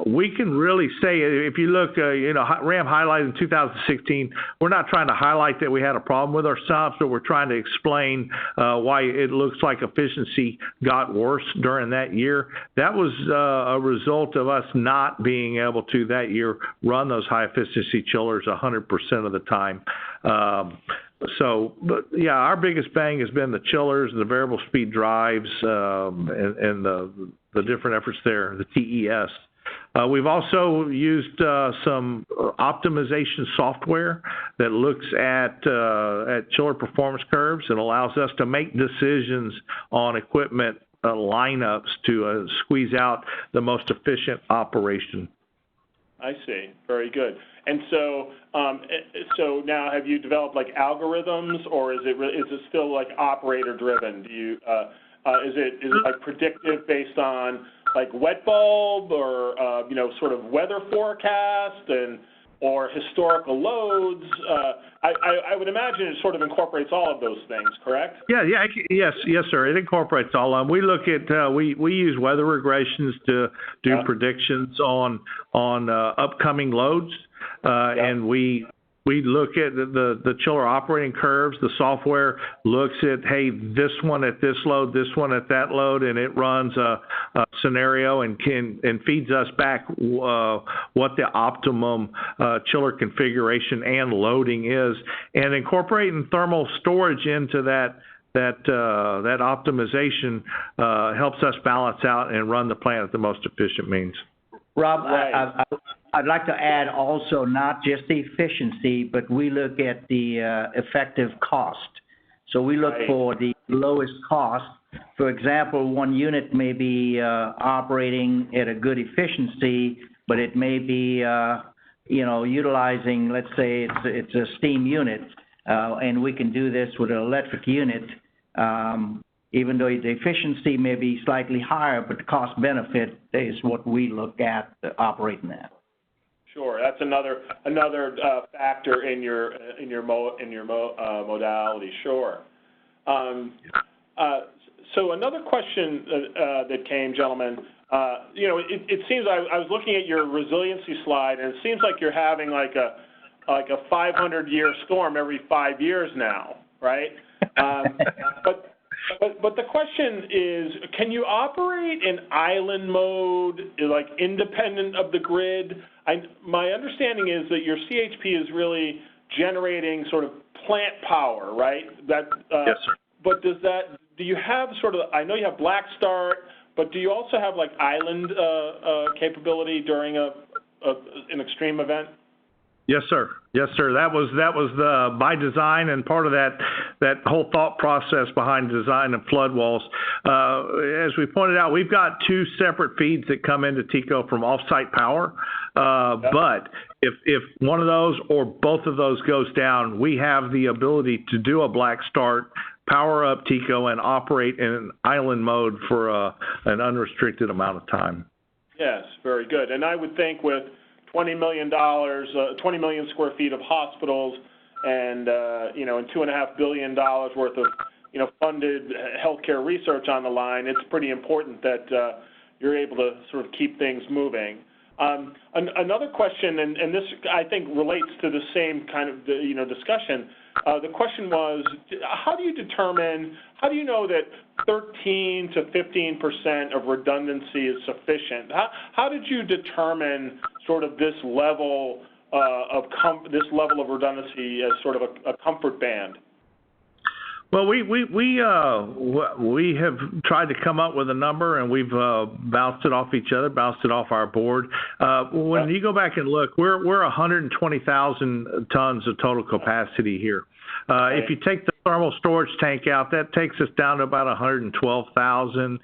We can really say, if you look, RAM highlighted in 2016, we're not trying to highlight that we had a problem with our subs, but we're trying to explain why it looks like efficiency got worse during that year. That was a result of us not being able to, that year, run those high-efficiency chillers 100% of the time. But yeah, our biggest bang has been the chillers, the variable speed drives, and the different efforts there, the TES. We've also used some optimization software that looks at chiller performance curves and allows us to make decisions on equipment lineups to squeeze out the most efficient operation. I see. Very good. And so, so now have you developed like algorithms, or is it still like operator driven? Do you is it like predictive based on like wet bulb or sort of weather forecast or historical loads? I would imagine it sort of incorporates all of those things, correct? Yes, sir. It incorporates all of them. We look at we use weather regressions to do predictions on upcoming loads, and we look at the chiller operating curves. The software looks at, hey, this one at this load, this one at that load, and it runs a scenario and feeds us back what the optimum chiller configuration and loading is, and incorporating thermal storage into that optimization helps us balance out and run the plant at the most efficient means. Rob, right. I'd like to add also not just the efficiency, but we look at the effective cost. So we look for the lowest cost. For example, one unit may be operating at a good efficiency, but it may be utilizing, let's say it's a steam unit, and we can do this with an electric unit. Even though the efficiency may be slightly higher, but the cost benefit is what we look at operating that. Sure, that's another factor in your modality. Sure. So another question that came, gentlemen. It seems I was looking at your resiliency slide, and it seems like you're having like a 500-year storm every 5 years now, right? But the question is, can you operate in island mode, like independent of the grid? My understanding is that your CHP is really generating sort of plant power, right? Yes, sir. But do you have sort of, I know you have black start, but do you also have like island capability during an extreme event? Yes, sir. That was by design, and part of that whole thought process behind design of flood walls. As we pointed out, we've got two separate feeds that come into TECO from off-site power. But if one of those or both of those goes down, we have the ability to do a black start, power up TECO, and operate in an island mode for an unrestricted amount of time. Yes, very good. And I would think with $20 million, 20 million square feet of hospitals, and and $2.5 billion worth of funded healthcare research on the line, it's pretty important that you're able to sort of keep things moving. Another question, and this I think relates to the same kind of discussion. The question was, how do you know that 13 to 15% of redundancy is sufficient? How did you determine sort of this level of redundancy as sort of a comfort band? Well, we have tried to come up with a number, and we've bounced it off each other, bounced it off our board. When you go back and look, we're 120,000 tons of total capacity here. If you take the thermal storage tank out, that takes us down to about 112,000.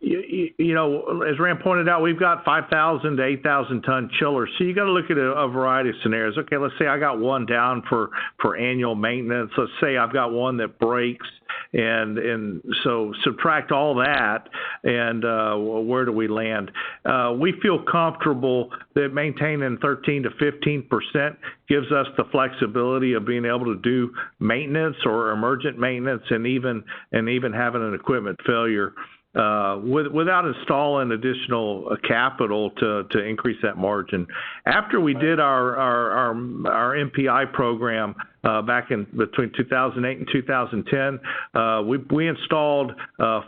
you know, as Rand pointed out, we've got 5,000 to 8,000 ton chillers. So you got to look at a variety of scenarios. Okay, let's say I got one down for annual maintenance. Let's say I've got one that breaks, and so subtract all that, and where do we land? We feel comfortable that maintaining 13 to 15% gives us the flexibility of being able to do maintenance or emergent maintenance, and even having an equipment failure without installing additional capital to increase that margin. After we did our MPI program back in between 2008 and 2010, we installed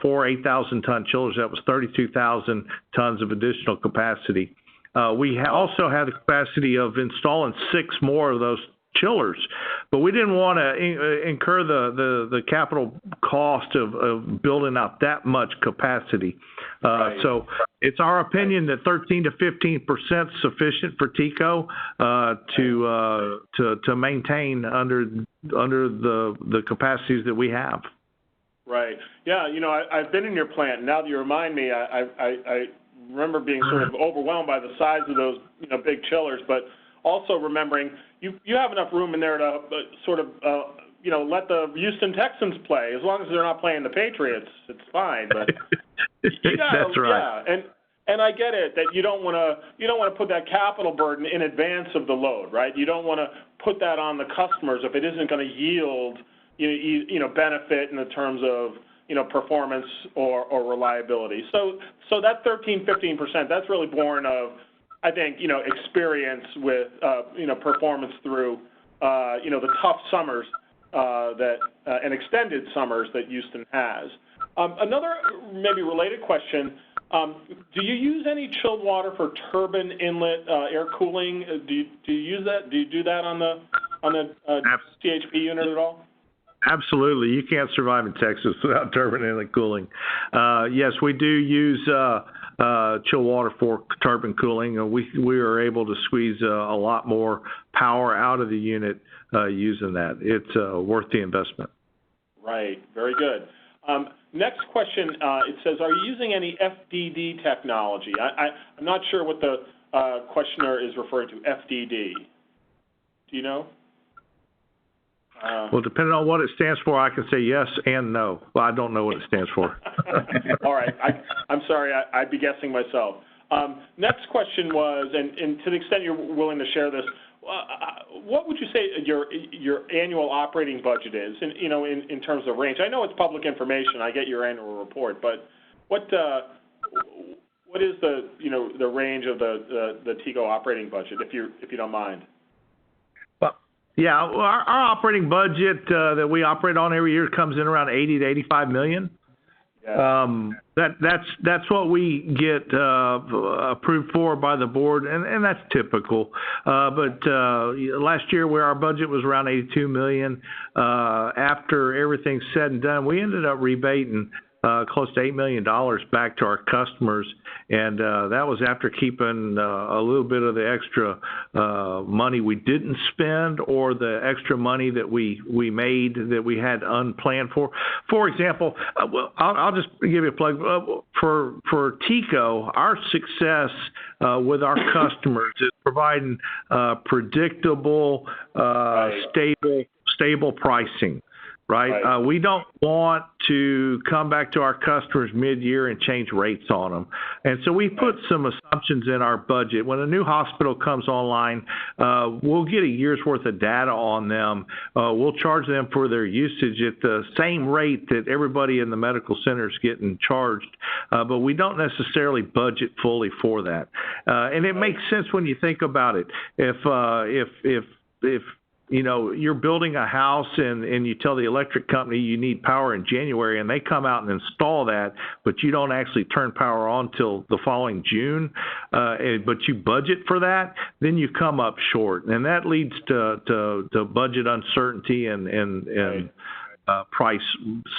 4 8,000 ton chillers. That was 32,000 tons of additional capacity. We also had the capacity of installing 6 more of those chillers, but we didn't want to incur the capital cost of building out that much capacity. Right. So it's our opinion that 13 to 15% is sufficient for TECO to maintain under the capacities that we have. Right. Yeah. You know, I've been in your plant. Now that you remind me, I remember being sort of overwhelmed by the size of those, you know, big chillers, but also remembering you have enough room in there to sort of, you know, let the Houston Texans play. As long as they're not playing the Patriots, it's fine. But you gotta, that's right. Yeah, and I get it that you don't want to put that capital burden in advance of the load, right? You don't want to put that on the customers if it isn't going to yield, you know, benefit in the terms of, you know, performance or reliability. So that 13-15%, that's really born of, I think, you know, experience with, you know, performance through, you know, the tough summers and extended summers that Houston has. Another maybe related question, do you use any chilled water for turbine inlet air cooling? Do you use that? Do you do that on the CHP unit at all? Absolutely. You can't survive in Texas without turbine inlet cooling. Yes, we do use chill water for turbine cooling. We are able to squeeze a lot more power out of the unit using that. It's worth the investment. Right. Very good. Next question, it says, are you using any FDD technology? I'm not sure what the questioner is referring to, FDD. Do you know? Well, depending on what it stands for, I can say yes and no. Well, I don't know what it stands for. All right. I'm sorry. I'd be guessing myself. Next question was, and to the extent you're willing to share this, what would you say your annual operating budget is, in terms of range? I know it's public information. I get your annual report, but what is the range of the TECO operating budget, if you don't mind? Yeah, our operating budget that we operate on every year comes in around $80 to $85 million. Yeah. That's what we get approved for by the board, and that's typical. But last year, where our budget was around $82 million, after everything's said and done, we ended up rebating close to $8 million back to our customers, and that was after keeping a little bit of the extra money we didn't spend, or the extra money that we made that we had unplanned for. For example, I'll just give you a plug. For TECO, our success with our customers is providing predictable, stable pricing. Right. We don't want to come back to our customers mid-year and change rates on them. And so we put some assumptions in our budget. When a new hospital comes online, we'll get a year's worth of data on them. We'll charge them for their usage at the same rate that everybody in the medical center is getting charged, but we don't necessarily budget fully for that. And it makes sense when you think about it. If you're building a house and you tell the electric company you need power in January, and they come out and install that, but you don't actually turn power on till the following June, but you budget for that, then you come up short. And that leads to budget uncertainty and price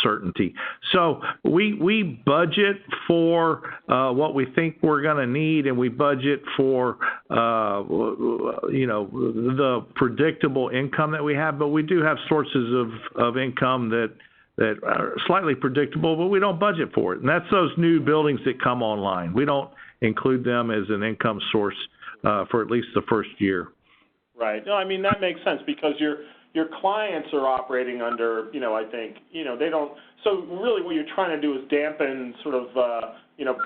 certainty. So we budget for what we think we're going to need, and we budget for the predictable income that we have. But we do have sources of income that are slightly predictable, but we don't budget for it. And that's those new buildings that come online. We don't include them as an income source for at least the first year. Right. No, I mean, that makes sense because your clients are operating under, I think, they don't. So really what you're trying to do is dampen sort of,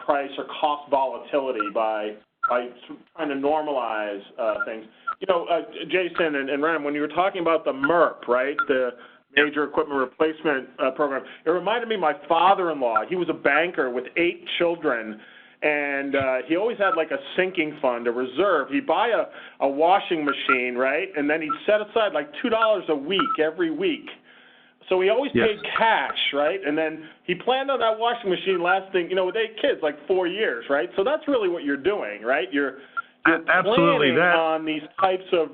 price or cost volatility by trying to normalize things. Jason and Ram, when you were talking about the MERP, right, the Major Equipment Replacement Program, it reminded me of my father-in-law. He was a banker with 8 children, and he always had like a sinking fund, a reserve. He'd buy a washing machine, right, and then he'd set aside like $2 a week every week. So he always paid cash, right? And then he planned on that washing machine lasting, with 8 kids, like 4 years, right? So that's really what you're doing, right? You're Absolutely planning on these types of,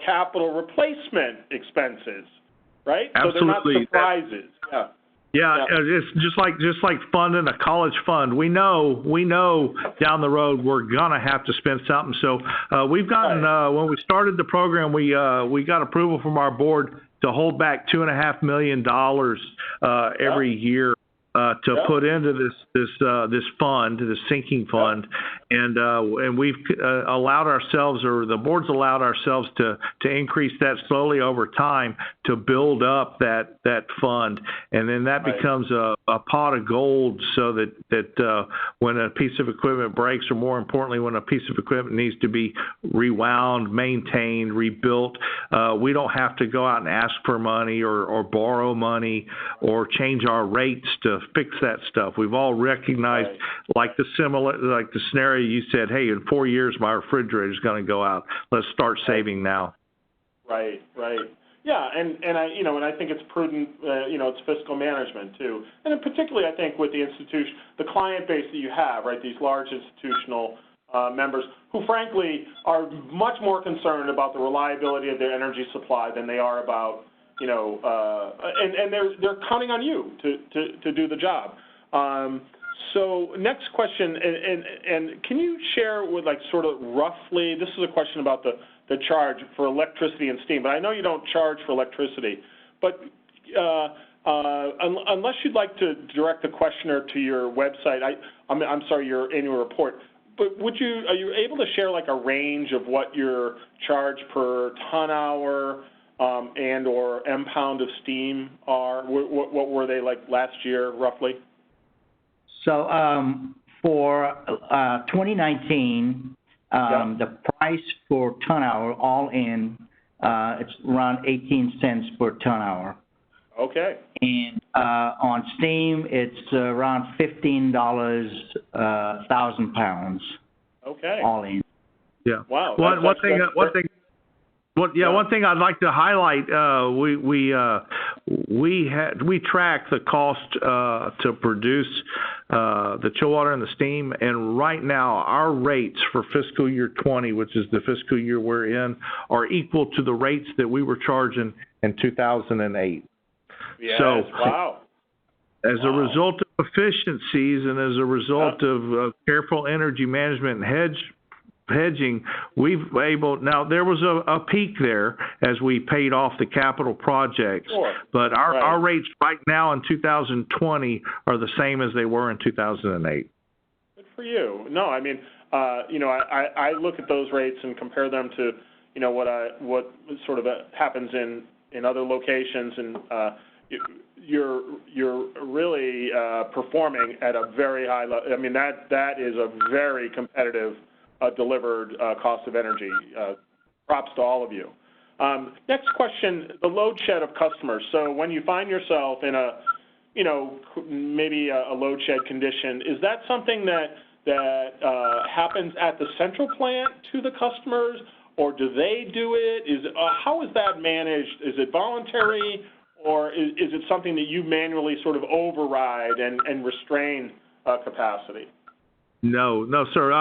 capital replacement expenses, right? Absolutely. So they're not surprises. Yeah, it's just like funding a college fund. We know down the road we're gonna have to spend something. So we've gotten when we started the program, we got approval from our board to hold back $2.5 million every year to put into this fund, this sinking fund, and we've allowed ourselves, or the board's allowed ourselves to increase that slowly over time to build up that fund, and then that becomes a pot of gold, so that when a piece of equipment breaks, or more importantly, when a piece of equipment needs to be rewound, maintained, rebuilt, we don't have to go out and ask for money or borrow money or change our rates to fix that stuff. We've all recognized, like the scenario you said, hey, in 4 years my refrigerator is going to go out. Let's start saving now. Right. Yeah, and I think it's prudent. It's fiscal management too, and in particularly I think with the institution, the client base that you have, right? These large institutional members who, frankly, are much more concerned about the reliability of their energy supply than they are about, and they're counting on you to do the job. So next question, and can you share with sort of roughly, this is a question about the charge for electricity and steam, but I know you don't charge for electricity, but unless you'd like to direct the questioner to your website, I'm sorry, your annual report, but are you able to share a range of what your charge per ton hour and or M-pound of steam are? What were they like last year, roughly? So for 2019, the price per ton hour, all in, it's around 18 cents per ton hour. Okay. And on steam, it's around $15 1,000 pounds. Okay. All in. Yeah. Wow. One thing I'd like to highlight, we track the cost to produce the chill water and the steam, and right now our rates for fiscal year 20, which is the fiscal year we're in, are equal to the rates that we were charging in 2008. Yes. So, wow. As a result of efficiencies and as a result of careful energy management and hedging, now there was a peak there as we paid off the capital projects, but our rates right now in 2020 are the same as they were in 2008. Good for you. No, I mean, I look at those rates and compare them to, what sort of happens in other locations, and you're really performing at a very high level. I mean, that is a very competitive delivered cost of energy. Props to all of you. Next question, the load shed of customers. So when you find yourself in maybe a load shed condition, is that something that happens at the central plant to the customers, or do they do it? How is that managed? Is it voluntary, or is it something that you manually sort of override and restrain capacity? No, sir.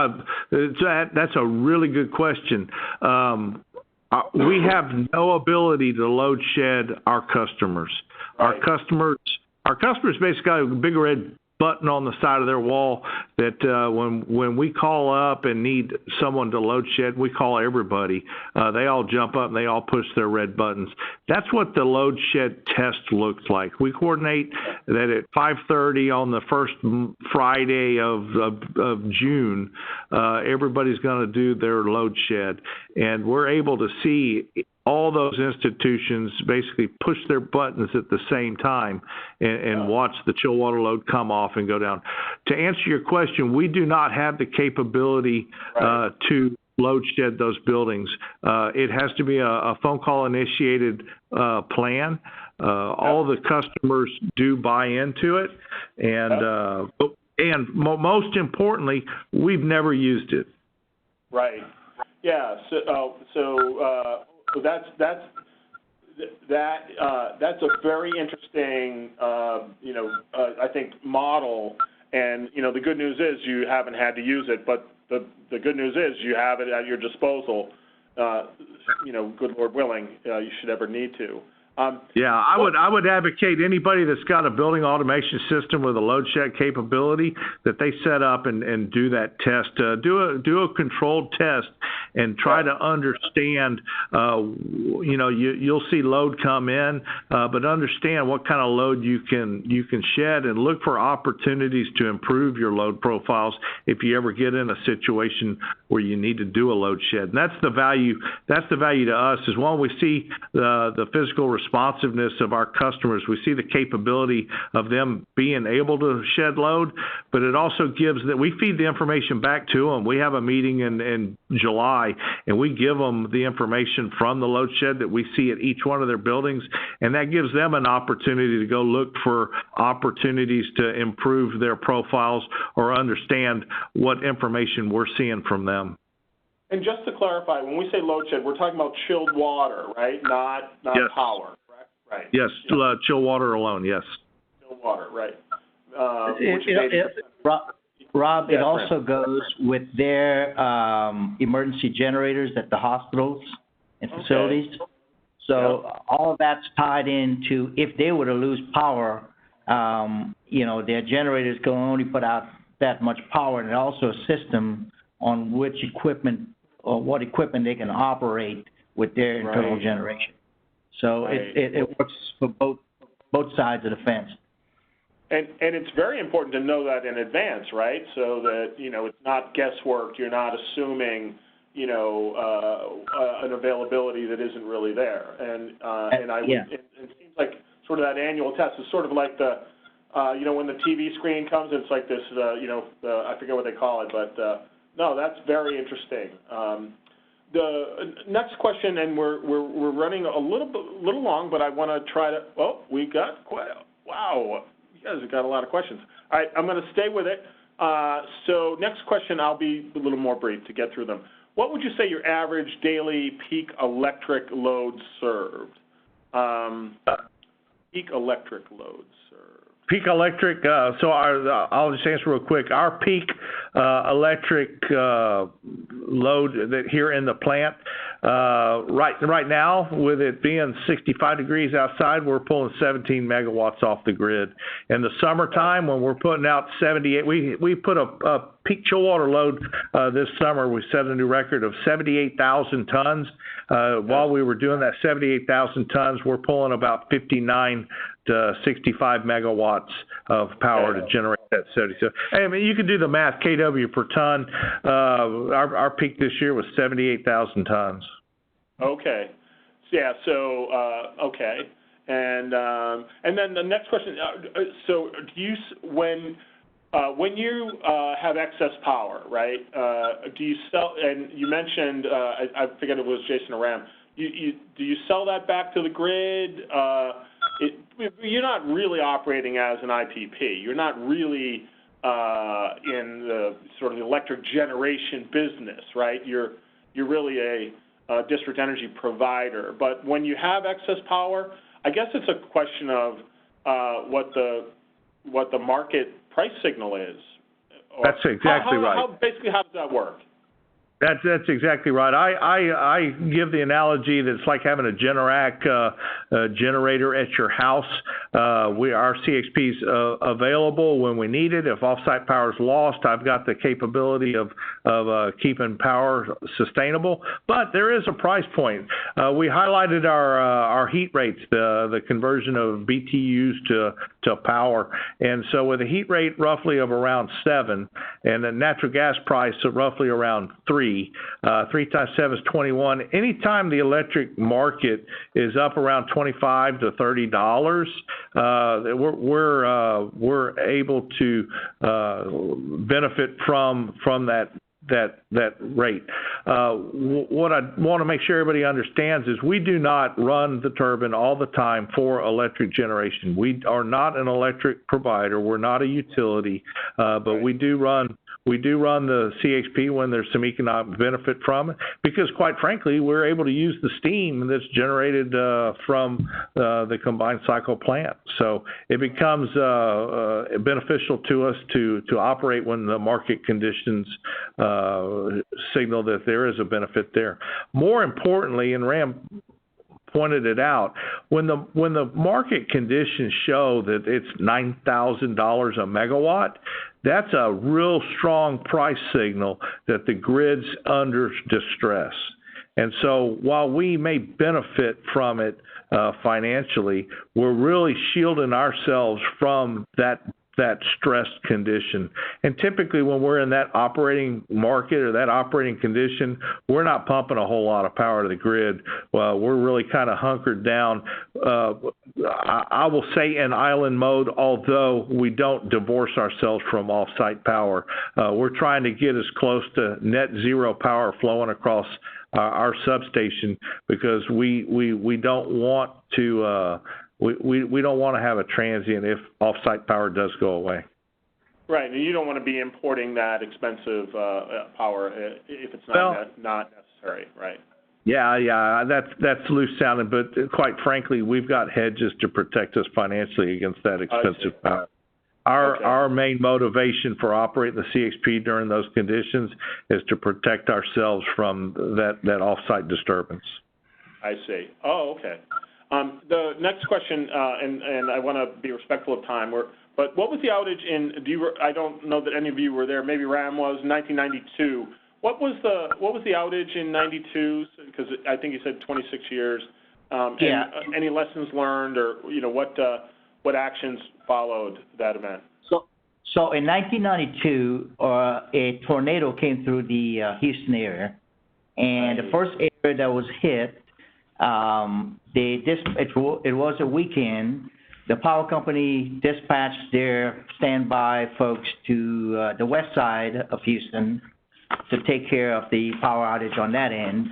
That's a really good question. We have no ability to load shed our customers. Right. Our customers basically got a big red button on the side of their wall that when we call up and need someone to load shed, we call everybody. They all jump up and they all push their red buttons. That's what the load shed test looks like. We coordinate that at 5:30 on the first Friday of June, everybody's going to do their load shed, and we're able to see all those institutions basically push their buttons at the same time and watch the chill water load come off and go down. To answer your question, we do not have the capability to load shed those buildings. It has to be a phone call initiated plan. All the customers do buy into it, and most importantly, we've never used it. Right. Yeah. So that's a very interesting, I think, model. And the good news is you haven't had to use it, but the good news is you have it at your disposal. Good Lord willing, you should ever need to. I would advocate anybody that's got a building automation system with a load shed capability that they set up and do that test. Do a controlled test and try to understand. You'll see load come in, but understand what kind of load you can shed and look for opportunities to improve your load profiles if you ever get in a situation where you need to do a load shed. And that's the value. That's the value to us. Is one, we see the physical responsiveness of our customers. We see the capability of them being able to shed load, but it also gives that we feed the information back to them. We have a meeting in July, and we give them the information from the load shed that we see at each one of their buildings, and that gives them an opportunity to go look for opportunities to improve their profiles or understand what information we're seeing from them. And just to clarify, when we say load shed, we're talking about chilled water, right? Not yes. Power, correct? Right. Yes, chill water alone, yes. Chilled water, right. Rob, it also goes with their emergency generators at the hospitals and facilities. Okay. So all of that's tied into if they were to lose power, their generators can only put out that much power, and also a system on which equipment or what equipment they can operate with their internal generation. So it works for both sides of the fence. And it's very important to know that in advance, right? So that it's not guesswork. You're not assuming an availability that isn't really there. And it seems like sort of that annual test is sort of like the when the TV screen comes, it's like this I forget what they call it, but no, that's very interesting. The next question, and we're running a little long, but I want to try to. Oh, we got wow. You guys have got a lot of questions. All right, I'm going to stay with it. So next question, I'll be a little more brief to get through them. What would you say your average daily peak electric load served? Peak electric load served. Peak electric, so I'll just answer real quick. Our peak electric load that here in the plant, right now, with it being 65 degrees outside, we're pulling 17 megawatts off the grid. In the summertime, when we're putting out 78, we put a peak chill water load this summer. We set a new record of 78,000 tons. While we were doing that 78,000 tons, we're pulling about 59 to 65 megawatts of power to generate that 70. So, I mean, you can do the math, kW per ton. Our peak this year was 78,000 tons. Okay. Yeah, so, okay. And then the next question, so do you, when you have excess power, right, do you sell, and you mentioned, I forget it was Jason Aram, do you sell that back to the grid? You're not really operating as an IPP. You're not really in the sort of the electric generation business, right? You're really a district energy provider. But when you have excess power, I guess it's a question of what the market price signal is. That's exactly right. Basically, how does that work? That's exactly right. I give the analogy that it's like having a Generac generator at your house. our CHP is available when we need it. If off-site power is lost, I've got the capability of keeping power sustainable. But there is a price point. We highlighted our heat rates, the conversion of BTUs to power. And so with a heat rate roughly of around 7 and a natural gas price of roughly around 3, 3 times 7 is 21. Anytime the electric market is up around $25 to $30, we're able to benefit from that rate. What I want to make sure everybody understands is we do not run the turbine all the time for electric generation. We are not an electric provider. We're not a utility, but we do run the CHP when there's some economic benefit from it, because quite frankly, we're able to use the steam that's generated from the combined cycle plant. So it becomes beneficial to us to operate when the market conditions signal that there is a benefit there. More importantly, and Ram pointed it out, when the market conditions show that it's $9,000 a megawatt, that's a real strong price signal that the grid's under distress. And so while we may benefit from it financially, we're really shielding ourselves from that stressed condition. And typically when we're in that operating market or that operating condition, we're not pumping a whole lot of power to the grid. Well, we're really kind of hunkered down. I will say in island mode, although we don't divorce ourselves from off-site power. We're trying to get as close to net zero power flowing across our substation, because we don't want to we don't want to have a transient if off-site power does go away. Right, and you don't want to be importing that expensive power if it's not necessary, right? Yeah, that's loose sounding, but quite frankly, we've got hedges to protect us financially against that expensive power. Our main motivation for operating the CHP during those conditions is to protect ourselves from that off-site disturbance. I see. Oh, okay. The next question, and I want to be respectful of time, but what was the outage in? I don't know that any of you were there. Maybe Ram was, 1992. What was the outage in '92? Because I think you said 26 years. Yeah. And any lessons learned, or what actions followed that event? So in 1992, a tornado came through the Houston area, and the first area that was hit, it was a weekend. The power company dispatched their standby folks to the west side of Houston to take care of the power outage on that end.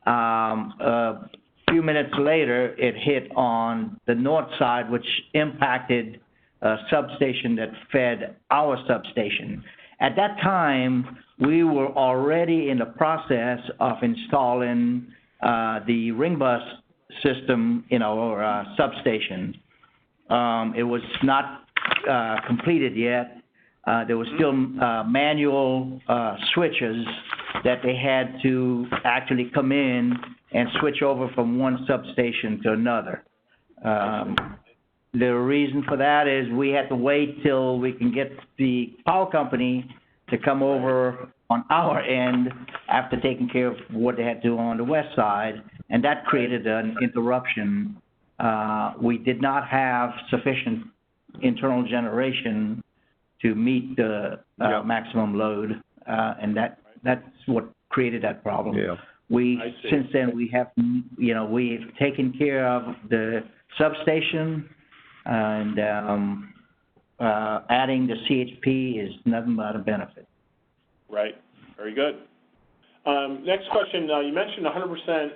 A few minutes later, it hit on the north side, which impacted a substation that fed our substation. At that time, we were already in the process of installing the ring bus system in our substation. It was not completed yet. There was still manual switches that they had to actually come in and switch over from one substation to another. The reason for that is we had to wait till we can get the power company to come over on our end after taking care of what they had to do on the west side, and that created an interruption. We did not have sufficient internal generation to meet the maximum load, and that's what created that problem. Yeah. Since then we have, we've taken care of the substation, and adding the CHP is nothing but a benefit. Right. Very good. Next question. You mentioned 100%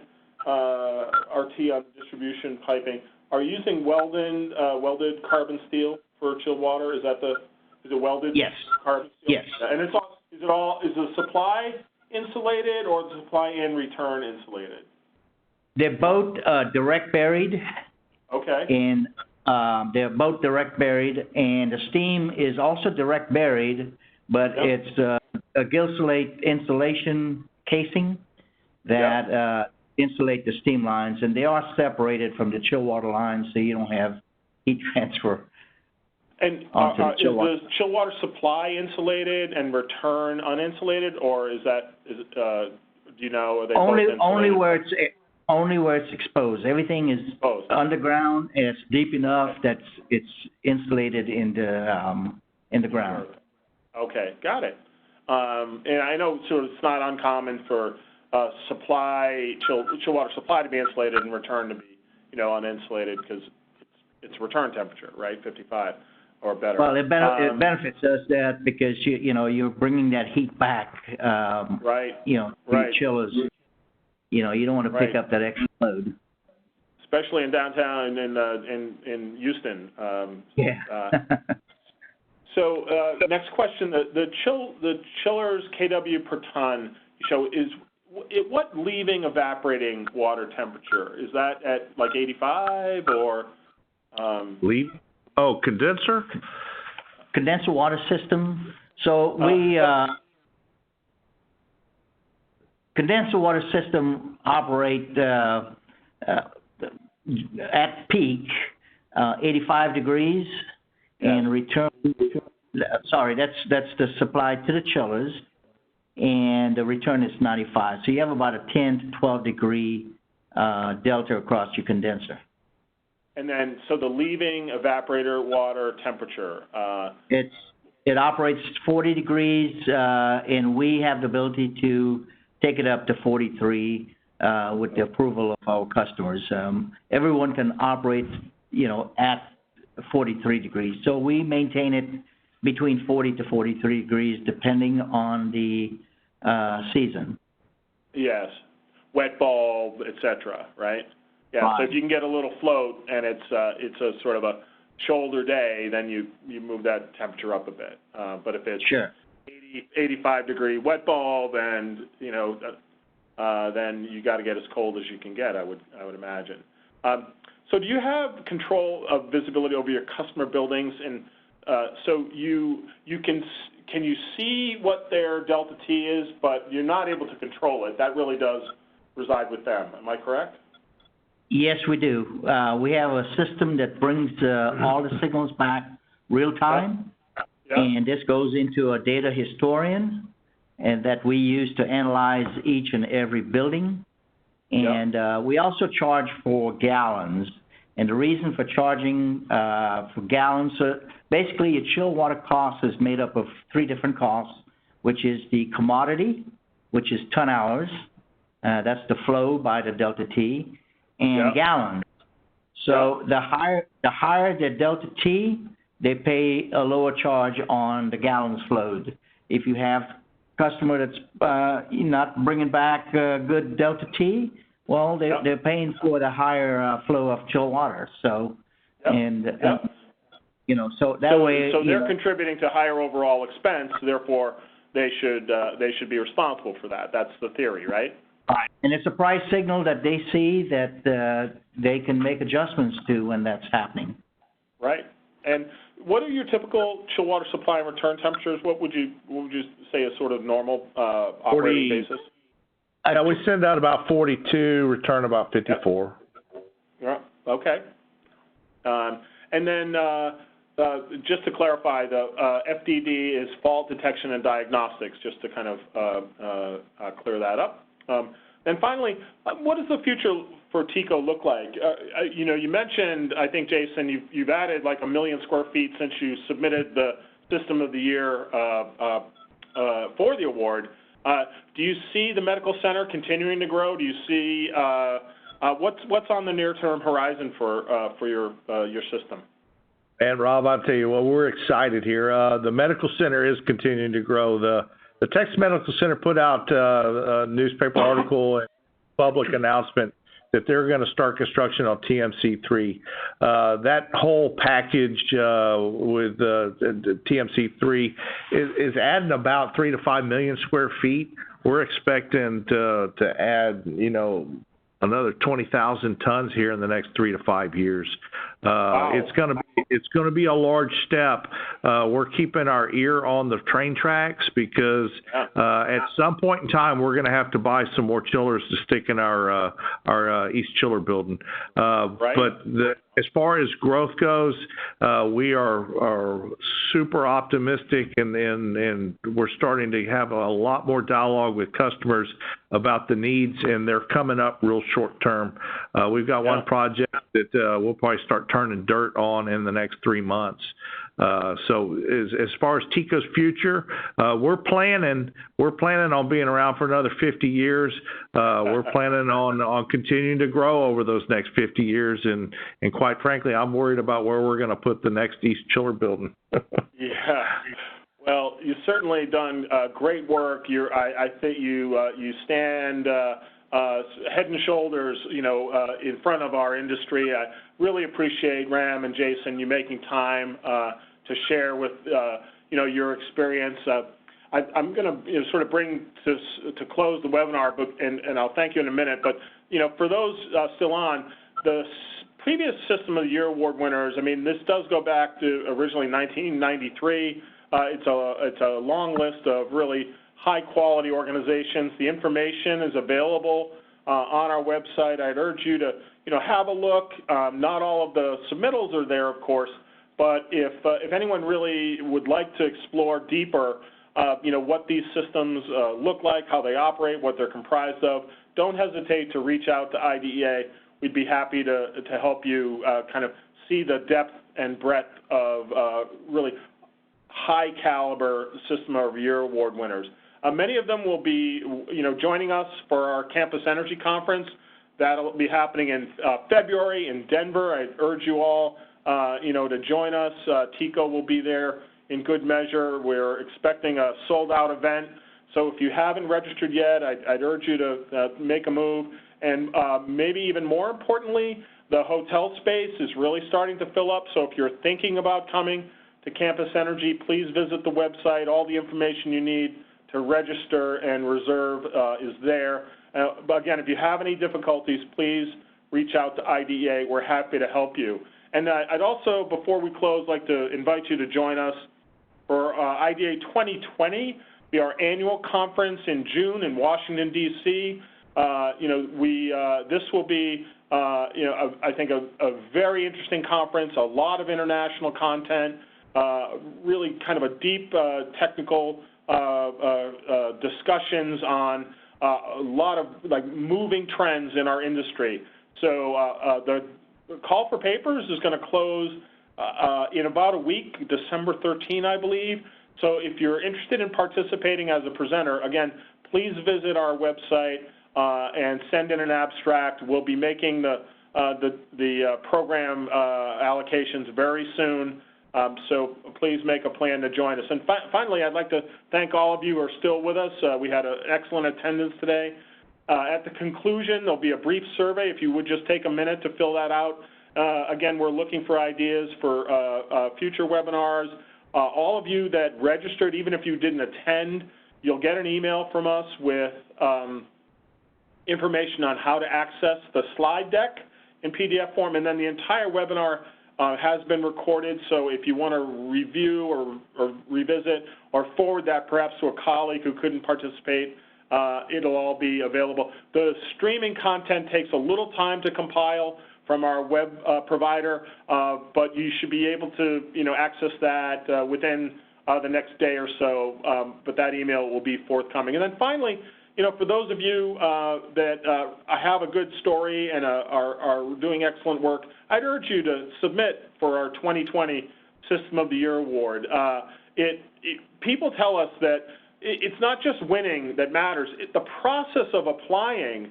RT on distribution piping. Are you using welded carbon steel for chilled water? Is it welded? Yes. Carbon steel? Yes. And is the supply insulated or the supply and return insulated? They're both direct buried. Okay. And they're both direct buried, and the steam is also direct buried, but it's a Gilsolate insulation casing that insulate the steam lines, and they are separated from the chill water lines, so you don't have heat transfer. And is the chill water supply insulated and return uninsulated, or is that do you know? Are they only where it's exposed. Everything is exposed underground, and it's deep enough that it's insulated in the ground. Okay, got it. And I know it's not uncommon for chill water supply to be insulated and return to be uninsulated because it's return temperature, right? 55. Or better. Well, it benefits us that because you're bringing that heat back. Right. Right. Chillers. You don't want to pick up that extra load. Especially in downtown in Houston. Yeah. So next question: the chillers kW per ton what leaving evaporating water temperature is that at like 85 or? Leave. Oh, condenser? Condenser water system. So condenser water system operate at peak 85 degrees and return. Sorry, that's the supply to the chillers, and the return is 95. So you have about a 10 to 12 degree delta across your condenser. And then, so the leaving evaporator water temperature? It operates 40 degrees, and we have the ability to take it up to 43 with the approval of our customers. Everyone can operate, at 43 degrees. So we maintain it between 40 to 43 degrees, depending on the season. Yes, wet bulb, et cetera, right? Yeah, right. So if you can get a little float and it's a sort of a shoulder day, then you move that temperature up a bit. But if it's sure. 85 degree wet bulb and then you got to get as cold as you can get, I would imagine. So do you have control of visibility over your customer buildings? And so can you see what their delta T is, but you're not able to control it? That really does reside with them. Am I correct? Yes, we do. We have a system that brings all the signals back real time, and this goes into a data historian, and that we use to analyze each and every building. And we also charge for gallons. And the reason for charging for gallons, basically your chill water cost is made up of three different costs, which is the commodity, which is ton hours. That's the flow by the delta T. And gallons. So the higher the delta T, they pay a lower charge on the gallons flowed. If you have a customer that's not bringing back good delta T, well, they're paying for the higher flow of chill water. So, so that way. So they're contributing to higher overall expense. Therefore, they should be responsible for that. That's the theory, right? Right. And it's a price signal that they see that they can make adjustments to when that's happening. Right. And what are your typical chill water supply and return temperatures? What would you say is sort of normal operating basis? We send out about 42, return about 54. Yeah. Okay. And then just to clarify, the FDD is fault detection and diagnostics, just to kind of clear that up. And finally, what does the future for TECO look like? You mentioned, I think, Jason, you've added like 1 million square feet since you submitted the System of the Year for the award. Do you see the medical center continuing to grow? Do you see what's on the near-term horizon for your system? And Rob, I'll tell you what, we're excited here. The medical center is continuing to grow. The Texas Medical Center put out a newspaper article and public announcement that they're going to start construction on TMC3. That whole package with TMC3 is adding about 3 to 5 million square feet. We're expecting to add, another 20,000 tons here in the next 3 to 5 years. Wow. It's going to be a large step. We're keeping our ear on the train tracks because at some point in time we're going to have to buy some more chillers to stick in our East Chiller building. Right. But As far as growth goes, we are super optimistic, and we're starting to have a lot more dialogue with customers about the needs, and they're coming up real short term. We've got one project that we'll probably start turning dirt on in the next 3 months. So as far as TECO's future, we're planning on being around for another 50 years. We're planning on continuing to grow over those next 50 years, and quite frankly, I'm worried about where we're going to put the next East Chiller building. Yeah. Well, you've certainly done great work. I think you stand head and shoulders, in front of our industry. I really appreciate, Ram and Jason, you making time to share with your experience. I'm going to sort of bring to close the webinar, and I'll thank you in a minute. But for those still on, the previous System of the Year award winners, I mean, this does go back to originally 1993. It's a long list of really high-quality organizations. The information is available on our website. I'd urge you to have a look. Not all of the submittals are there, of course, but if anyone really would like to explore deeper, what these systems look like, how they operate, what they're comprised of, don't hesitate to reach out to IDEA. We'd be happy to help you kind of see the depth and breadth of really high-caliber System of the Year award winners. Many of them will be, joining us for our Campus Energy Conference. That'll be happening in February in Denver. I urge you all, to join us. TECO will be there in good measure. We're expecting a sold-out event. So if you haven't registered yet, I'd urge you to make a move. And maybe even more importantly, the hotel space is really starting to fill up. So if you're thinking about coming to Campus Energy, please visit the website. All the information you need to register and reserve is there. But again, if you have any difficulties, please reach out to IDEA. We're happy to help you. And I'd also, before we close, like to invite you to join us for IDEA 2020, our annual conference in June in Washington, D.C. This will be, I think a very interesting conference, a lot of international content, really kind of a deep technical discussions on a lot of moving trends in our industry. So the call for papers is going to close in about a week, December 13, I believe. So if you're interested in participating as a presenter, again, please visit our website and send in an abstract. We'll be making the program allocations very soon. So please make a plan to join us. And finally, I'd like to thank all of you who are still with us. We had an excellent attendance today. At the conclusion, there'll be a brief survey. If you would just take a minute to fill that out. Again, we're looking for ideas for future webinars. All of you that registered, even if you didn't attend, you'll get an email from us with information on how to access the slide deck in PDF form, and then the entire webinar has been recorded, so if you want to review or revisit or forward that perhaps to a colleague who couldn't participate, it'll all be available. The streaming content takes a little time to compile from our web provider, but you should be able to access that within the next day or so, but that email will be forthcoming. And then finally, for those of you that have a good story and are doing excellent work, I'd urge you to submit for our 2020 System of the Year Award. People tell us that it's not just winning that matters. The process of applying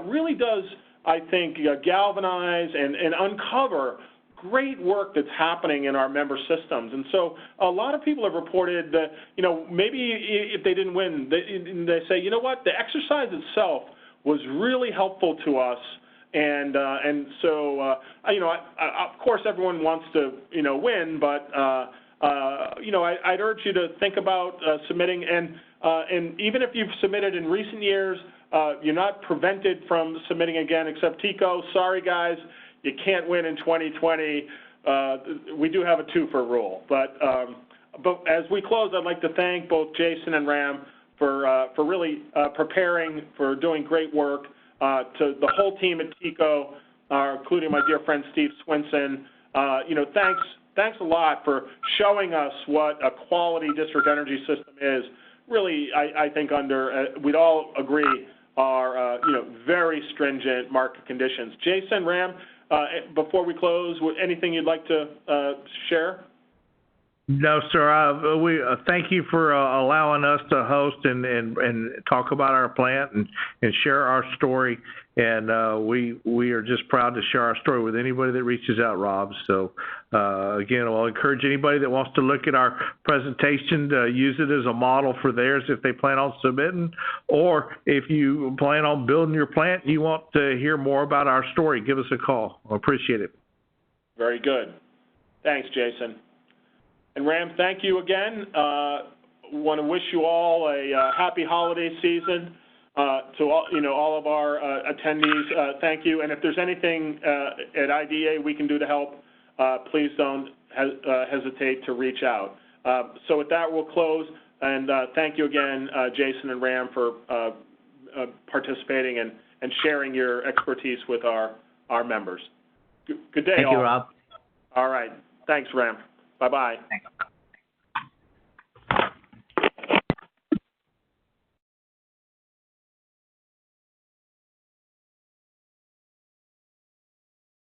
really does, I think, galvanize and uncover great work that's happening in our member systems. And so a lot of people have reported that, maybe if they didn't win, they say, you know what, the exercise itself was really helpful to us. And so, of course, everyone wants to, win, but, I'd urge you to think about submitting. And even if you've submitted in recent years, you're not prevented from submitting again, except TECO. Sorry, guys. You can't win in 2020. We do have a 2-for rule. But as we close, I'd like to thank both Jason and Ram for really preparing, for doing great work. To the whole team at TECO, including my dear friend Steve Swinson. Thanks a lot for showing us what a quality district energy system is. Really, I think we'd all agree, are very stringent market conditions. Jason, Ram, before we close, anything you'd like to share? No, sir. We thank you for allowing us to host and talk about our plant and share our story. And we are just proud to share our story with anybody that reaches out, Rob. So again, I'll encourage anybody that wants to look at our presentation to use it as a model for theirs if they plan on submitting, or if you plan on building your plant, you want to hear more about our story, give us a call. I appreciate it. Very good. Thanks, Jason. And Ram, thank you again. Want to wish you all a happy holiday season. To all of our attendees, thank you. And if there's anything at IDA we can do to help, please don't hesitate to reach out. So with that, we'll close. And thank you again, Jason and Ram, for participating and sharing your expertise with our members. Good day, all. Thank you, Rob. All right. Thanks, Ram. Bye-bye. Thanks.